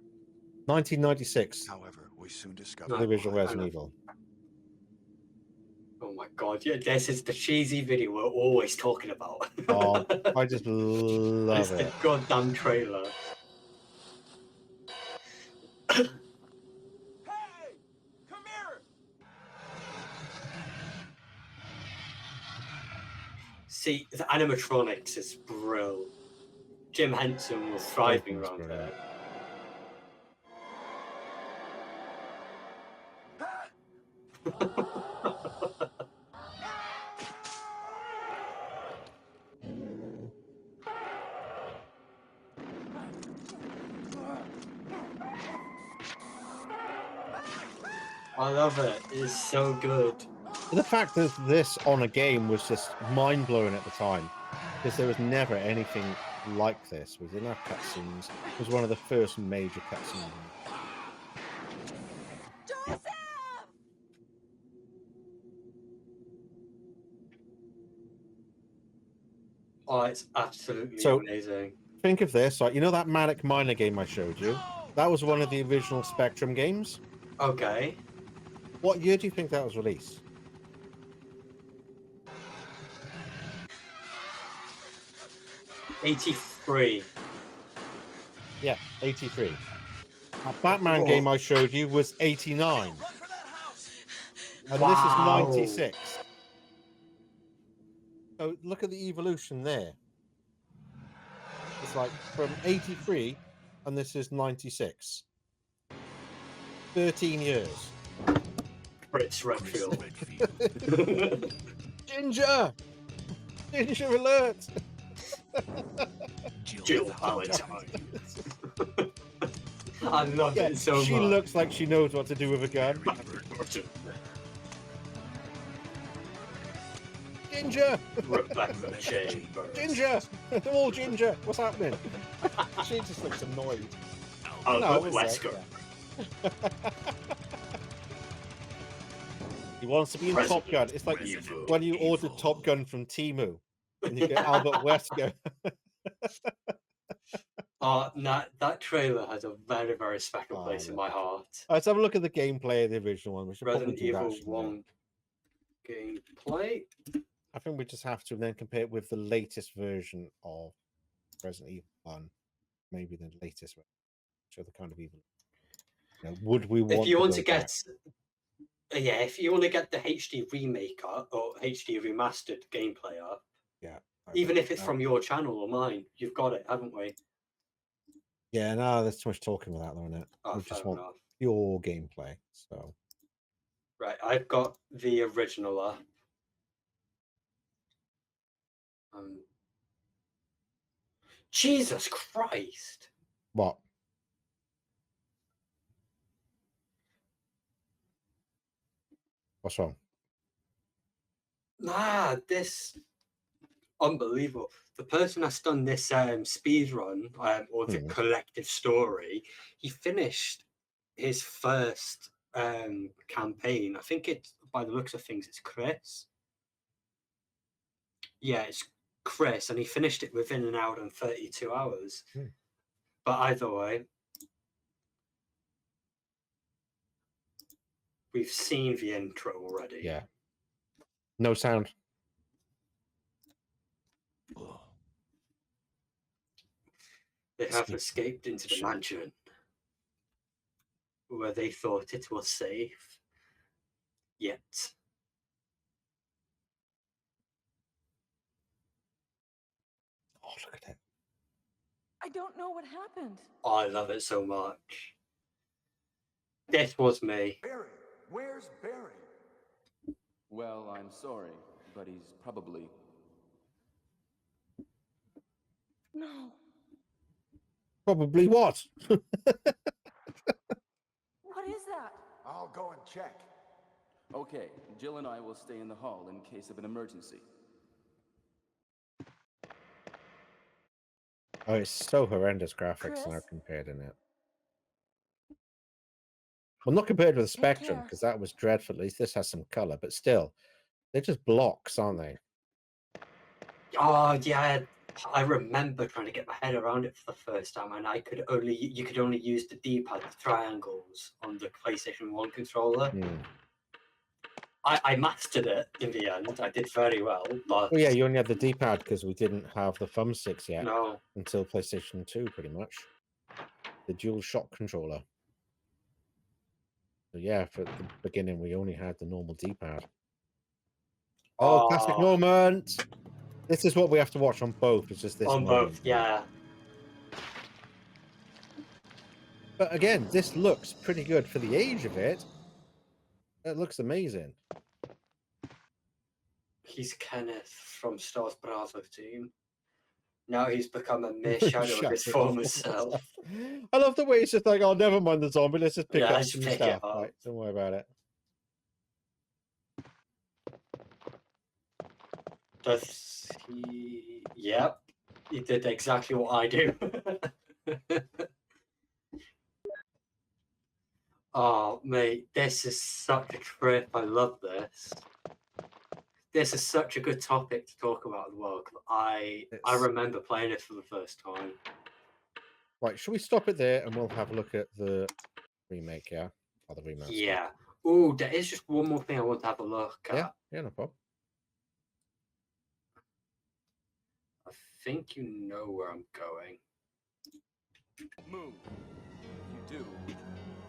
Speaker 1: 1996.
Speaker 6: However, we soon
Speaker 1: The
Speaker 6: discovered
Speaker 1: original
Speaker 6: why.
Speaker 1: Resident Evil.
Speaker 2: Oh my god, yeah, this is the cheesy video we're always talking about.
Speaker 1: Oh, I just love
Speaker 2: It's the
Speaker 1: it.
Speaker 2: goddamn trailer.
Speaker 10: Hey! Come here!
Speaker 2: See, the animatronics is brilliant. Jim Henson was thriving
Speaker 1: Everything's
Speaker 2: around
Speaker 1: brilliant.
Speaker 2: there. I love it. It's so good.
Speaker 1: The fact that this on a game was just mind blowing at the time, because there was never anything like this. We didn't have cutscenes. It was one of the first major cutscenes.
Speaker 9: Joseph!
Speaker 2: Oh, it's absolutely
Speaker 1: So-
Speaker 2: amazing.
Speaker 1: Think of this, like, you know that Manic Miner game I showed you? That was one of the original Spectrum games.
Speaker 2: Okay.
Speaker 1: What year do you think that was released?
Speaker 2: '83.
Speaker 1: Yeah, 83. That Batman game I showed you was 89. And this is 96. So look at the evolution there. It's like from 83 and this is 96. 13 years.
Speaker 2: Fritz Redfield.
Speaker 1: Ginger! Ginger alert!
Speaker 2: Jill Valentine. I love it so
Speaker 1: she
Speaker 2: much.
Speaker 1: looks like she knows what to do with a gun. Ginger!
Speaker 2: Rebecca Chambers.
Speaker 1: Ginger! They're all ginger. What's happening? She just looks annoyed.
Speaker 2: Albert
Speaker 1: No,
Speaker 2: Wesker.
Speaker 1: He wants to be in Top Gun. It's like when you order Top Gun from Temu and you get Albert Wesker.
Speaker 2: That trailer has a very, very special place in my heart.
Speaker 1: Let's have a look at the gameplay of the original one. We should
Speaker 2: Resident
Speaker 1: probably do that.
Speaker 2: Evil 1 gameplay.
Speaker 1: I think we just have to then compare it with the latest version of Resident Evil 1. Maybe the latest one. Show the kind of evil. You know, would we want
Speaker 2: If you want to
Speaker 1: go back?
Speaker 2: get, if you want to get the HD remake or HD remastered gameplay up,
Speaker 1: yeah,
Speaker 2: even if it's from your channel or mine, you've got it, haven't we?
Speaker 1: Yeah, no, there's too much talking about that, though, isn't it?
Speaker 2: Oh,
Speaker 1: We just
Speaker 2: fair
Speaker 1: want
Speaker 2: enough.
Speaker 1: pure gameplay. So
Speaker 2: Right, I've got the original up. Jesus Christ!
Speaker 1: what? What's wrong?
Speaker 2: Nah, this unbelievable. The person that's done this speed run or the collective story, he finished his first campaign. I think it's, by the looks of things, it's Chris. Yeah, it's Chris, and he finished it within an hour and 32 hours. But either way, we've seen the intro already.
Speaker 1: Yeah. No sound.
Speaker 2: They have escaped into the mansion where they thought it was safe. Yet.
Speaker 1: Oh, look at it.
Speaker 9: I don't know what happened.
Speaker 2: I love it so much. This was me.
Speaker 5: Barry, where's Barry?
Speaker 11: Well, I'm sorry, but he's probably...
Speaker 9: No.
Speaker 1: Probably what?
Speaker 9: What is that?
Speaker 5: I'll go and check.
Speaker 11: Okay, Jill and I will stay in the hall in case of an emergency.
Speaker 1: Oh, it's so horrendous graphics
Speaker 9: Chris?
Speaker 1: now compared in it. Well, not compared with the
Speaker 9: Take
Speaker 1: Spectrum,
Speaker 9: care.
Speaker 1: because that was dreadful. At least this has some color, but still, they're just blocks, aren't they?
Speaker 2: Oh yeah, I remember trying to get my head around it for the first time, and you could only use the D-pad, the triangles on the PlayStation 1 controller. I mastered it in the end. I did very well, but
Speaker 1: Well, yeah, you only had the D-pad because we didn't have the thumbsticks yet
Speaker 2: no.
Speaker 1: until PlayStation 2, pretty much. The dual shock controller. So yeah, for the beginning, we only had the normal D-pad. Oh, classic moment! This is what we have to watch on both. It's just this
Speaker 2: On
Speaker 1: moment.
Speaker 2: both, yeah.
Speaker 1: But again, this looks pretty good for the age of it. It looks amazing.
Speaker 2: He's Kenneth from Star's Bravo team. Now he's become a mere shadow of his former self.
Speaker 1: I love the way it's just like, oh, never mind the zombie. Let's just pick up
Speaker 2: let's
Speaker 1: some
Speaker 2: pick
Speaker 1: stuff.
Speaker 2: it up.
Speaker 1: Like, don't worry about it.
Speaker 2: Does he? Yep. He did exactly what I do. Oh, mate, this is such a trip. I love this. This is such a good topic to talk about as well. I remember playing it for the first time.
Speaker 1: Right, should we stop it there and we'll have a look at the remake, yeah? Or the remaster.
Speaker 2: Yeah. Oh, there is just one more thing I want to have a look at.
Speaker 1: Yeah, no problem.
Speaker 2: I think you know where I'm going.
Speaker 12: Move. You do.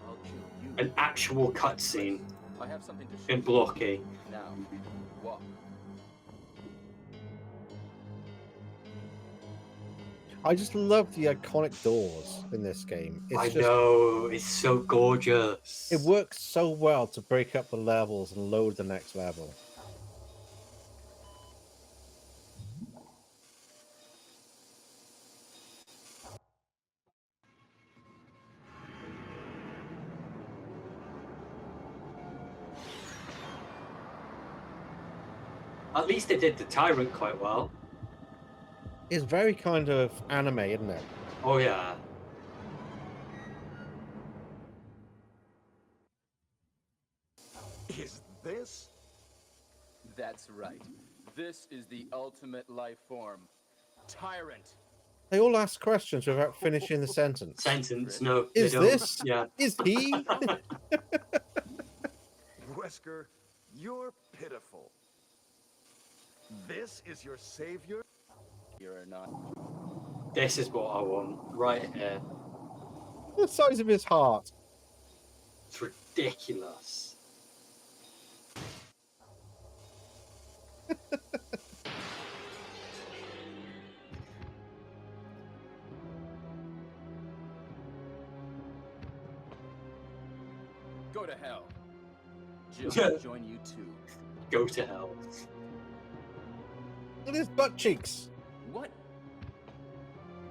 Speaker 12: I'll kill you.
Speaker 2: An actual cutscene
Speaker 12: I have something to show
Speaker 2: in blocky.
Speaker 12: Now, walk.
Speaker 1: I just love the iconic doors in this game.
Speaker 2: I know, it's so gorgeous.
Speaker 1: It works so well to break up the levels and load the next level.
Speaker 2: At least they did the Tyrant quite well.
Speaker 1: It's very kind of anime, isn't it?
Speaker 2: Oh, yeah.
Speaker 6: Is this?
Speaker 12: That's right. This is the ultimate life form. Tyrant.
Speaker 1: They all ask questions without finishing the sentence.
Speaker 2: No.
Speaker 1: Is this?
Speaker 2: Yeah.
Speaker 1: Is he?
Speaker 6: Wesker, you're pitiful. This is your savior?
Speaker 12: You're not.
Speaker 2: This is what I want, right here.
Speaker 1: The size of his heart.
Speaker 2: It's ridiculous.
Speaker 12: Go to hell. Jill, join you too.
Speaker 2: Go to hell.
Speaker 1: Look at his butt cheeks.
Speaker 12: What?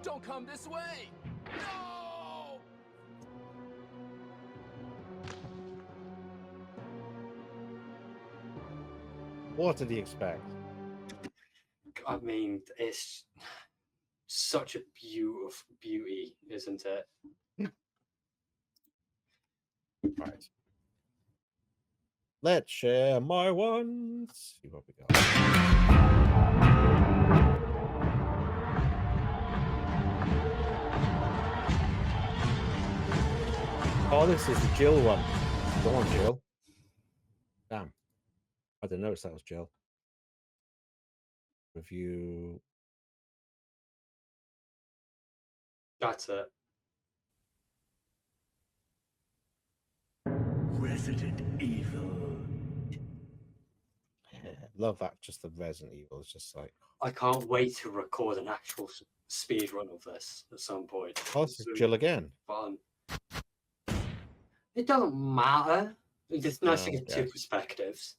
Speaker 12: Don't come this way! No!
Speaker 1: What did he expect?
Speaker 2: I mean, it's such a beauty, isn't it?
Speaker 1: Right. Let's share my ones. See what we got. Oh, this is the Jill one. Go on, Jill. Damn. I didn't notice that was Jill. Review.
Speaker 2: That's it.
Speaker 10: Resident Evil.
Speaker 1: Love that. Just the Resident Evil is just like.
Speaker 2: I can't wait to record an actual speed run of this at some point.
Speaker 1: Oh, this is Jill again.
Speaker 2: Fun. It doesn't matter. It's nice to get two perspectives.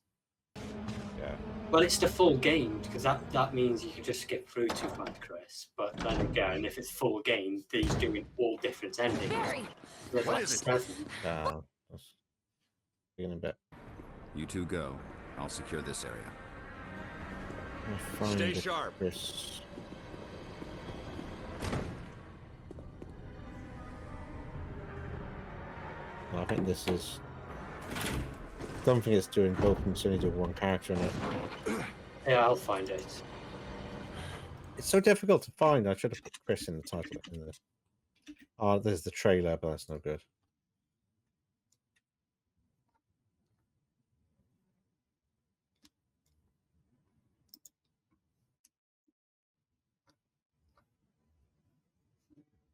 Speaker 1: Yeah.
Speaker 2: Well, it's the full game because that means you can just skip through too fast, Chris. But then again, if it's full game, he's doing all different endings.
Speaker 6: What is it?
Speaker 1: In a bit.
Speaker 13: You two go. I'll secure this area.
Speaker 6: Stay sharp.
Speaker 1: Chris. I think this is. I don't think it's doing both. It's only doing one character in it.
Speaker 2: Yeah, I'll find it.
Speaker 1: It's so difficult to find. I should have put Chris in the title. In the... Oh, there's the trailer, but that's no good.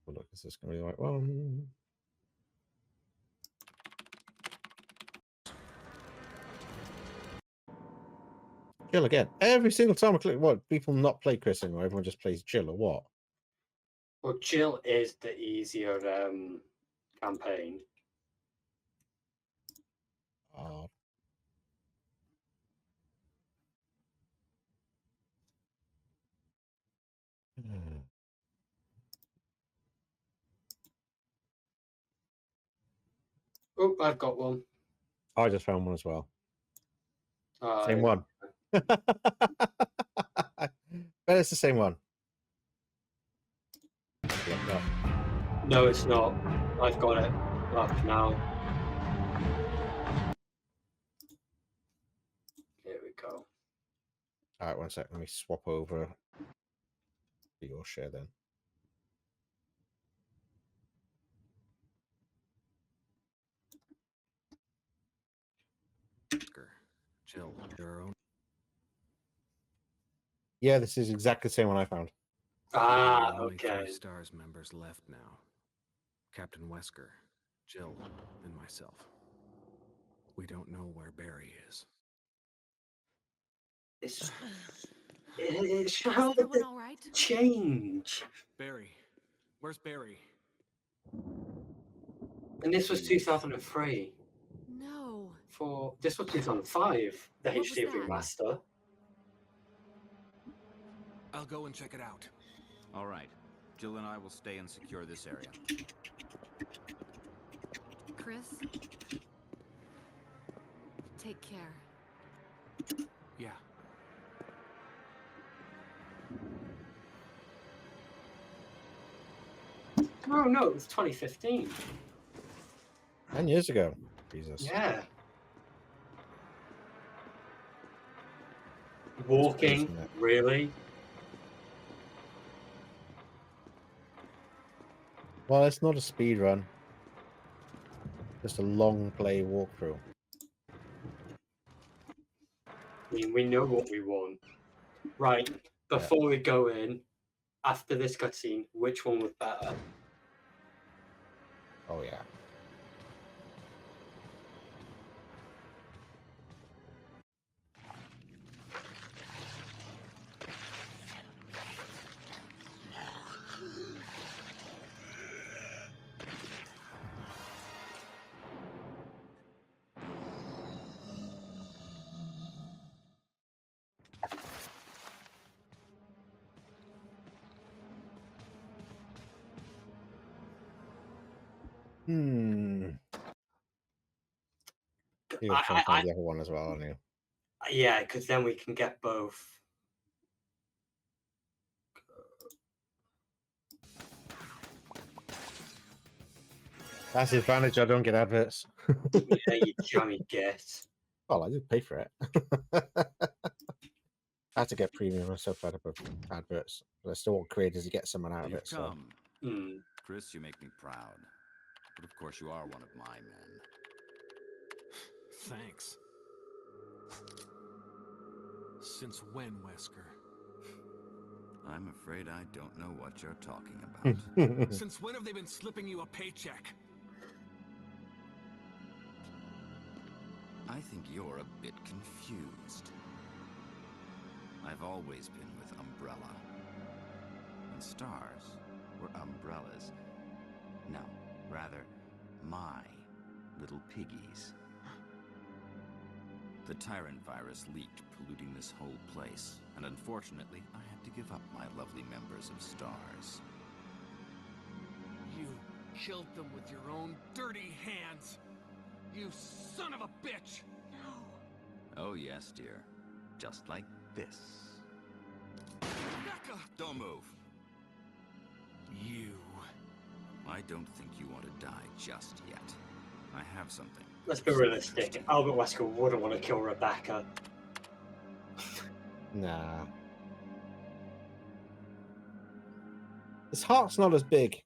Speaker 1: Oh, look, is this going to be the right one? Jill again. Every single time I click, what? People not play Chris anymore. Everyone just plays Jill or what?
Speaker 2: Well, Jill is the easier campaign.
Speaker 1: Oh.
Speaker 2: Oh, I've got one.
Speaker 1: I just found one as well. Same
Speaker 2: I-
Speaker 1: one. Bet it's the same one.
Speaker 2: No, it's not. I've got it up now. Here we go.
Speaker 1: All right, one sec. Let me swap over to your share then.
Speaker 13: Jill, your own.
Speaker 1: Yeah, this is exactly the same one I found.
Speaker 2: Ah,
Speaker 13: There are only
Speaker 2: okay.
Speaker 13: 3 STARS members left now. Captain Wesker, Jill, and myself. We don't know where Barry is.
Speaker 2: It's how did it change?
Speaker 13: Barry, where's Barry?
Speaker 2: And this was 2003.
Speaker 7: No.
Speaker 2: This was 2005. The
Speaker 7: What was
Speaker 2: HD
Speaker 7: that?
Speaker 2: remaster.
Speaker 13: I'll go and check it out.
Speaker 14: All right. Jill and I will stay and secure this area.
Speaker 7: Chris? Take care.
Speaker 13: Yeah.
Speaker 2: Oh no, it was 2015.
Speaker 1: 10 years ago. Jesus.
Speaker 2: Yeah. Walking,
Speaker 1: isn't it?
Speaker 2: really?
Speaker 1: Well, it's not a speed run. Just a long play walkthrough.
Speaker 2: I mean, we know what we want. Right, before we go in, after this cutscene, which one was better?
Speaker 1: Oh yeah. You're trying to find the other one as well, aren't you?
Speaker 2: Yeah, because then we can get both.
Speaker 1: That's the advantage. I don't get adverts.
Speaker 2: Yeah, you jammy get.
Speaker 1: Well, I did pay for it. I had to get premium. I'm so fed up of adverts. But I still want creators to get someone out of
Speaker 14: You've
Speaker 1: it. So.
Speaker 14: come. Chris, you make me proud. But of course, you are one of my men.
Speaker 13: Thanks. Since when, Wesker?
Speaker 14: I'm afraid I don't know what you're talking about.
Speaker 13: Since when have they been slipping you a paycheck?
Speaker 14: I think you're a bit confused. I've always been with Umbrella. And stars were umbrellas. No, rather, my little piggies. The Tyrant virus leaked, polluting this whole place. And unfortunately, I had to give up my lovely members of stars.
Speaker 13: You killed them with your own dirty hands! You son of a bitch!
Speaker 14: No. Oh yes, dear. Just like this.
Speaker 13: Becca!
Speaker 14: Don't move.
Speaker 13: You.
Speaker 14: I don't think you want to die just yet. I have something.
Speaker 2: Let's be realistic. Albert Wesker wouldn't want to kill Rebecca.
Speaker 1: Nah. His heart's not as big.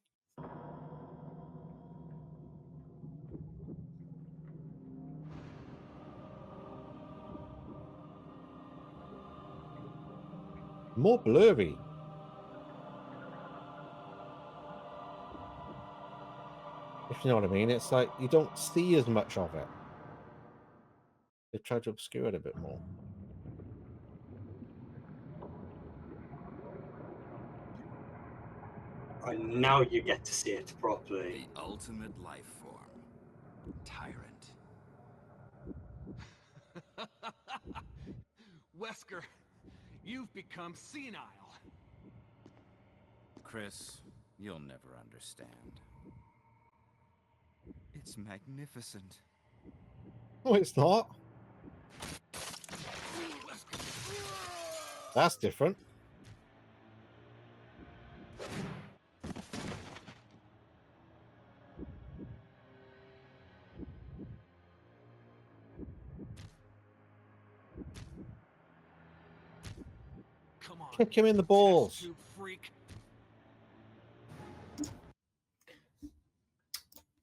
Speaker 1: More blurry. If you know what I mean. It's like you don't see as much of it. They try to obscure it a bit more.
Speaker 2: And now you get to see it properly.
Speaker 14: The ultimate life form. Tyrant.
Speaker 13: Wesker, you've become senile.
Speaker 14: Chris, you'll never understand. It's magnificent.
Speaker 1: No, it's not. That's different.
Speaker 13: Come on.
Speaker 1: Kick him in the balls.
Speaker 13: Tube freak.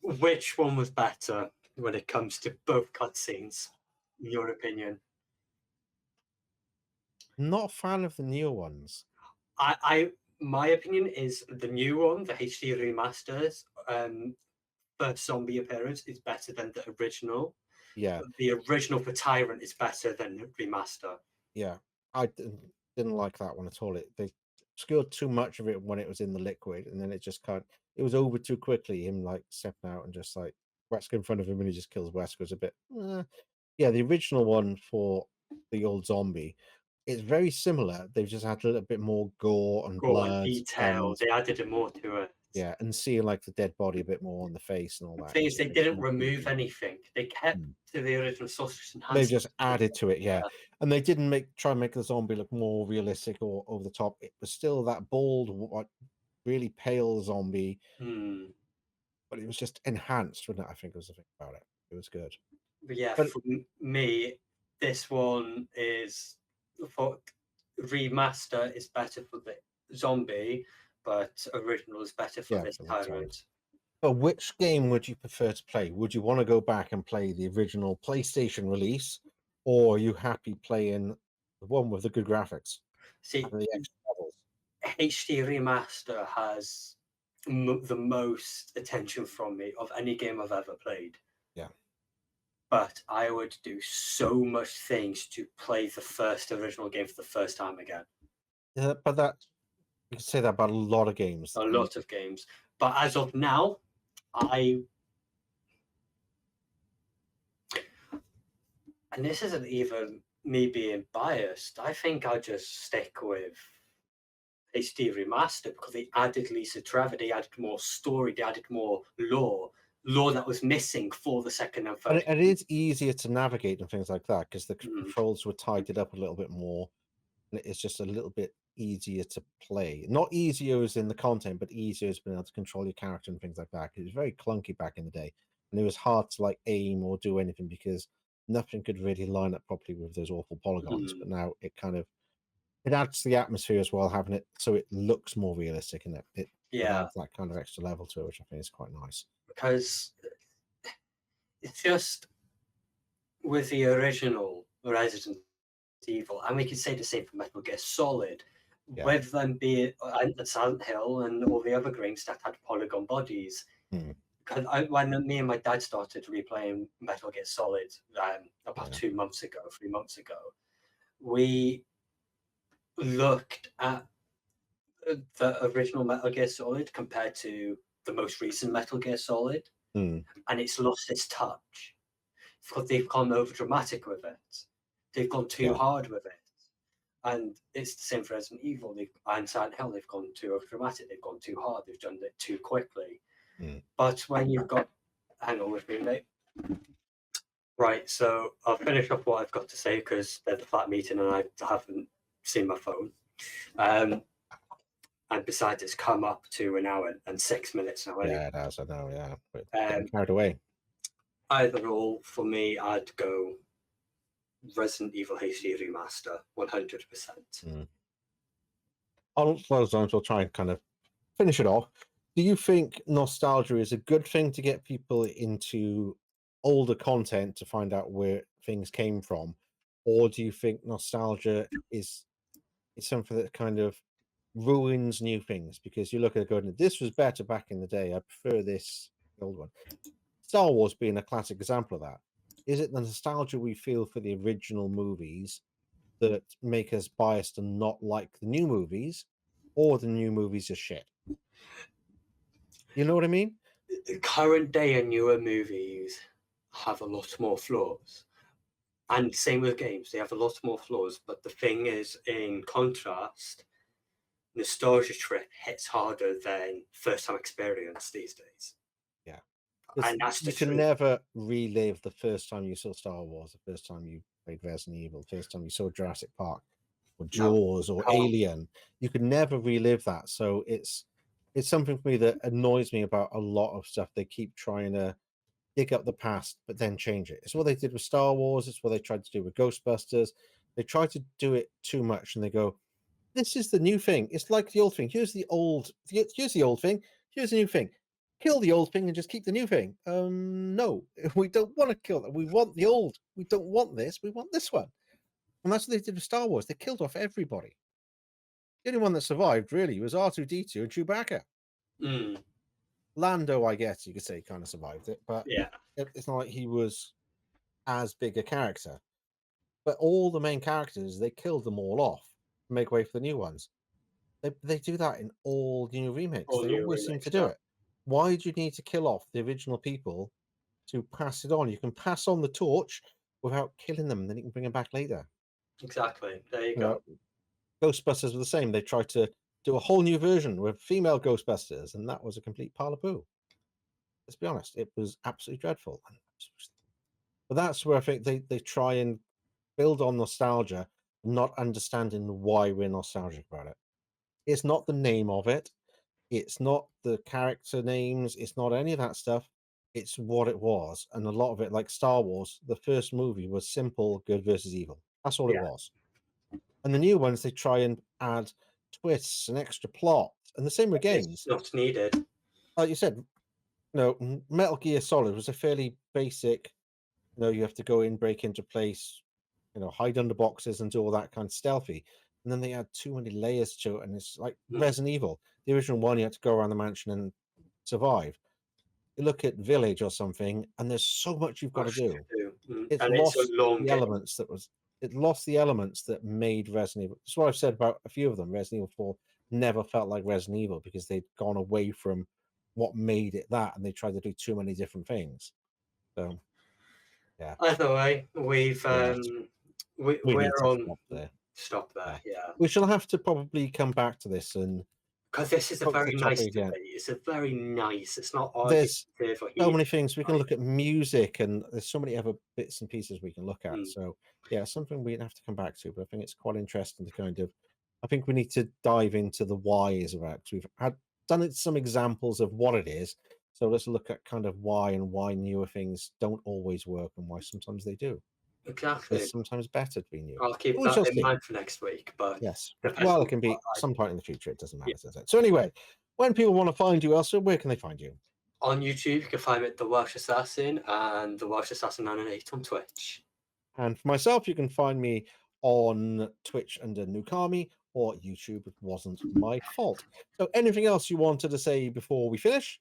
Speaker 2: Which one was better when it comes to both cutscenes, in your opinion?
Speaker 1: Not a fan of the newer ones.
Speaker 2: My opinion is the new one, the HD remasters, first zombie appearance is better than the original.
Speaker 1: Yeah.
Speaker 2: The original for Tyrant is better than remaster.
Speaker 1: Yeah. I didn't like that one at all. They obscured too much of it when it was in the liquid, and then it just it was over too quickly. Him like stepping out and just like Wesker in front of him, and he just kills Wesker. Was a bit. Yeah, the original one for the old zombie, it's very similar. They've just had a little bit more gore and blood,
Speaker 2: detail. They added more to it.
Speaker 1: Yeah, and seeing like the dead body a bit more on the face and all that.
Speaker 2: Things they didn't remove anything. They kept to the original source.
Speaker 1: They just added to it, yeah. And they didn't try and make the zombie look more realistic or over the top. It was still that bold, really pale zombie, but it was just enhanced, wasn't it? I think was the thing about it. It was good.
Speaker 2: But yeah, for me, this one is for remaster is better for the zombie, but original is better for this Tyrant.
Speaker 1: But which game would you prefer to play? Would you want to go back and play the original PlayStation release, or are you happy playing the one with the good graphics?
Speaker 2: See,
Speaker 1: the extra levels?
Speaker 2: HD remaster has the most attention from me of any game I've ever played.
Speaker 1: Yeah.
Speaker 2: But I would do so much things to play the first original game for the first time again.
Speaker 1: Yeah, but that you can say that about a lot of games.
Speaker 2: A lot of games. But as of now, and this isn't even me being biased, I think I'll just stick with HD remaster because they added Lisa Trevor, they added more story, they added more lore that was missing for the second and third.
Speaker 1: And it is easier to navigate and things like that because the controls were tidied up a little bit more. And it's just a little bit easier to play. Not easier as in the content, but easier as being able to control your character and things like that. It was very clunky back in the day. And it was hard to like aim or do anything because nothing could really line up properly with those awful polygons. But now it adds to the atmosphere as well, having it so it looks more realistic and it adds that kind of extra level to it, which I think is quite nice.
Speaker 2: Because it's just with the original Resident Evil, and we can say the same for Metal Gear Solid, with them being and Silent Hill and all the other games that had polygon bodies. Because when me and my dad started replaying Metal Gear Solid about 3 months ago, we looked at the original Metal Gear Solid compared to the most recent Metal Gear Solid, and it's lost its touch because they've gone over dramatic with it. They've gone too hard with it. And it's the same for Resident Evil. And Silent Hill, they've gone too over dramatic. They've gone too hard. They've done it too quickly. But when you've got... Hang on with me, mate. Right, so I'll finish off what I've got to say because there's a flat meeting and I haven't seen my phone. And besides, it's come up to an hour and 6 minutes now.
Speaker 1: Yeah, it has. I know, yeah. But carried away.
Speaker 2: Either or, for me, I'd go Resident Evil HD Remaster, 100%.
Speaker 1: On those lines, we'll try and kind of finish it off. Do you think nostalgia is a good thing to get people into older content to find out where things came from? Or do you think nostalgia is something that kind of ruins new things? Because you look at it going, this was better back in the day. I prefer this old one. Star Wars being a classic example of that. Is it the nostalgia we feel for the original movies that make us biased and not like the new movies, or the new movies are shit? You know what I mean?
Speaker 2: Current day and newer movies have a lot more flaws. And same with games, they have a lot more flaws. But the thing is, in contrast, nostalgia trip hits harder than first time experience these days.
Speaker 1: Yeah.
Speaker 2: And that's the
Speaker 1: You can
Speaker 2: truth.
Speaker 1: never relive the first time you saw Star Wars, the first time you played Resident Evil, the first time you saw Jurassic Park or Jaws or Alien. You could never relive that. So it's something for me that annoys me about a lot of stuff. They keep trying to dig up the past, but then change it. It's what they did with Star Wars. It's what they tried to do with Ghostbusters. They try to do it too much, and they go, "This is the new thing. It's like the old thing. Here's the old. Here's the old thing. Here's the new thing. Kill the old thing and just keep the new thing." No, we don't want to kill that. We want the old. We don't want this. We want this one. And that's what they did with Star Wars. They killed off everybody. The only one that survived really was R2-D2 and Chewbacca. Lando, I guess you could say, kind of survived it, but
Speaker 2: yeah,
Speaker 1: it's not like he was as big a character. But all the main characters, they killed them all off to make way for the new ones. They do that in all new remakes. They always seem to do it. Why do you need to kill off the original people to pass it on? You can pass on the torch without killing them, and then you can bring them back later.
Speaker 2: Exactly. There you go.
Speaker 1: Ghostbusters were the same. They tried to do a whole new version with female Ghostbusters, and that was a complete pile of poo. Let's be honest, it was absolutely dreadful. But that's where I think they try and build on nostalgia, not understanding why we're nostalgic about it. It's not the name of it. It's not the character names. It's not any of that stuff. It's what it was. And a lot of it, like Star Wars, the first movie was simple good versus evil. That's all it was. And the new ones, they try and add twists and extra plot. And the same with games.
Speaker 2: It's not needed.
Speaker 1: Like you said, Metal Gear Solid was a fairly basic, you have to go in, break into place, hide under boxes and do all that kind of stealthy. And then they add too many layers to it, and it's like Resident Evil. The original one, you had to go around the mansion and survive. You look at Village or something, and there's so much you've got to do. It's lost the elements it lost the elements that made Resident Evil. That's what I've said about a few of them. Resident Evil 4 never felt like Resident Evil because they'd gone away from what made it that, and they tried to do too many different things. So, yeah.
Speaker 2: Either way, we're on. Stop there. Yeah.
Speaker 1: We shall have to probably come back to this, and
Speaker 2: because this is a very nice debate. It's a very nice. It's not.
Speaker 1: There's so many things we can look at music, and there's so many other bits and pieces we can look at. So yeah, something we'd have to come back to. But I think it's quite interesting to kind of. I think we need to dive into the whys of it. We've done some examples of what it is. So let's look at kind of why and why newer things don't always work and why sometimes they do.
Speaker 2: Exactly.
Speaker 1: It's sometimes better to be new.
Speaker 2: I'll keep that in mind for next week. But
Speaker 1: yes, well, it can be some point in the future. It doesn't matter, does it? So anyway, when people want to find you, Elsa, where can they find you?
Speaker 2: On YouTube, you can find me at The Welsh Assassin and The Welsh Assassin 908 on Twitch.
Speaker 1: And for myself, you can find me on Twitch under Nukami or YouTube. It wasn't my fault. So anything else you wanted to say before we finish?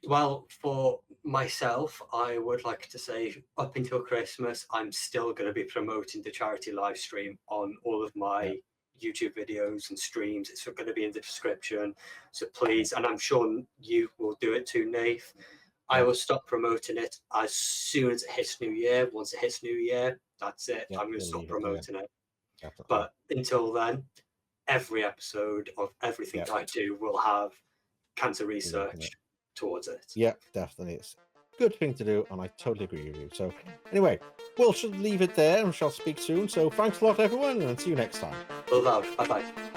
Speaker 2: Well, for myself, I would like to say up until Christmas, I'm still going to be promoting the charity live stream on all of my YouTube videos and streams. It's going to be in the description. So please, and I'm sure you will do it too, Nath. I will stop promoting it as soon as it hits New Year. Once it hits New Year, that's it. I'm going to stop promoting it. But until then, every episode of everything I do will have cancer research towards it.
Speaker 1: Yeah, definitely. It's a good thing to do, and I totally agree with you. So anyway, we'll leave it there and shall speak soon. So thanks a lot, everyone, and see you next time.
Speaker 2: Love. Bye-bye.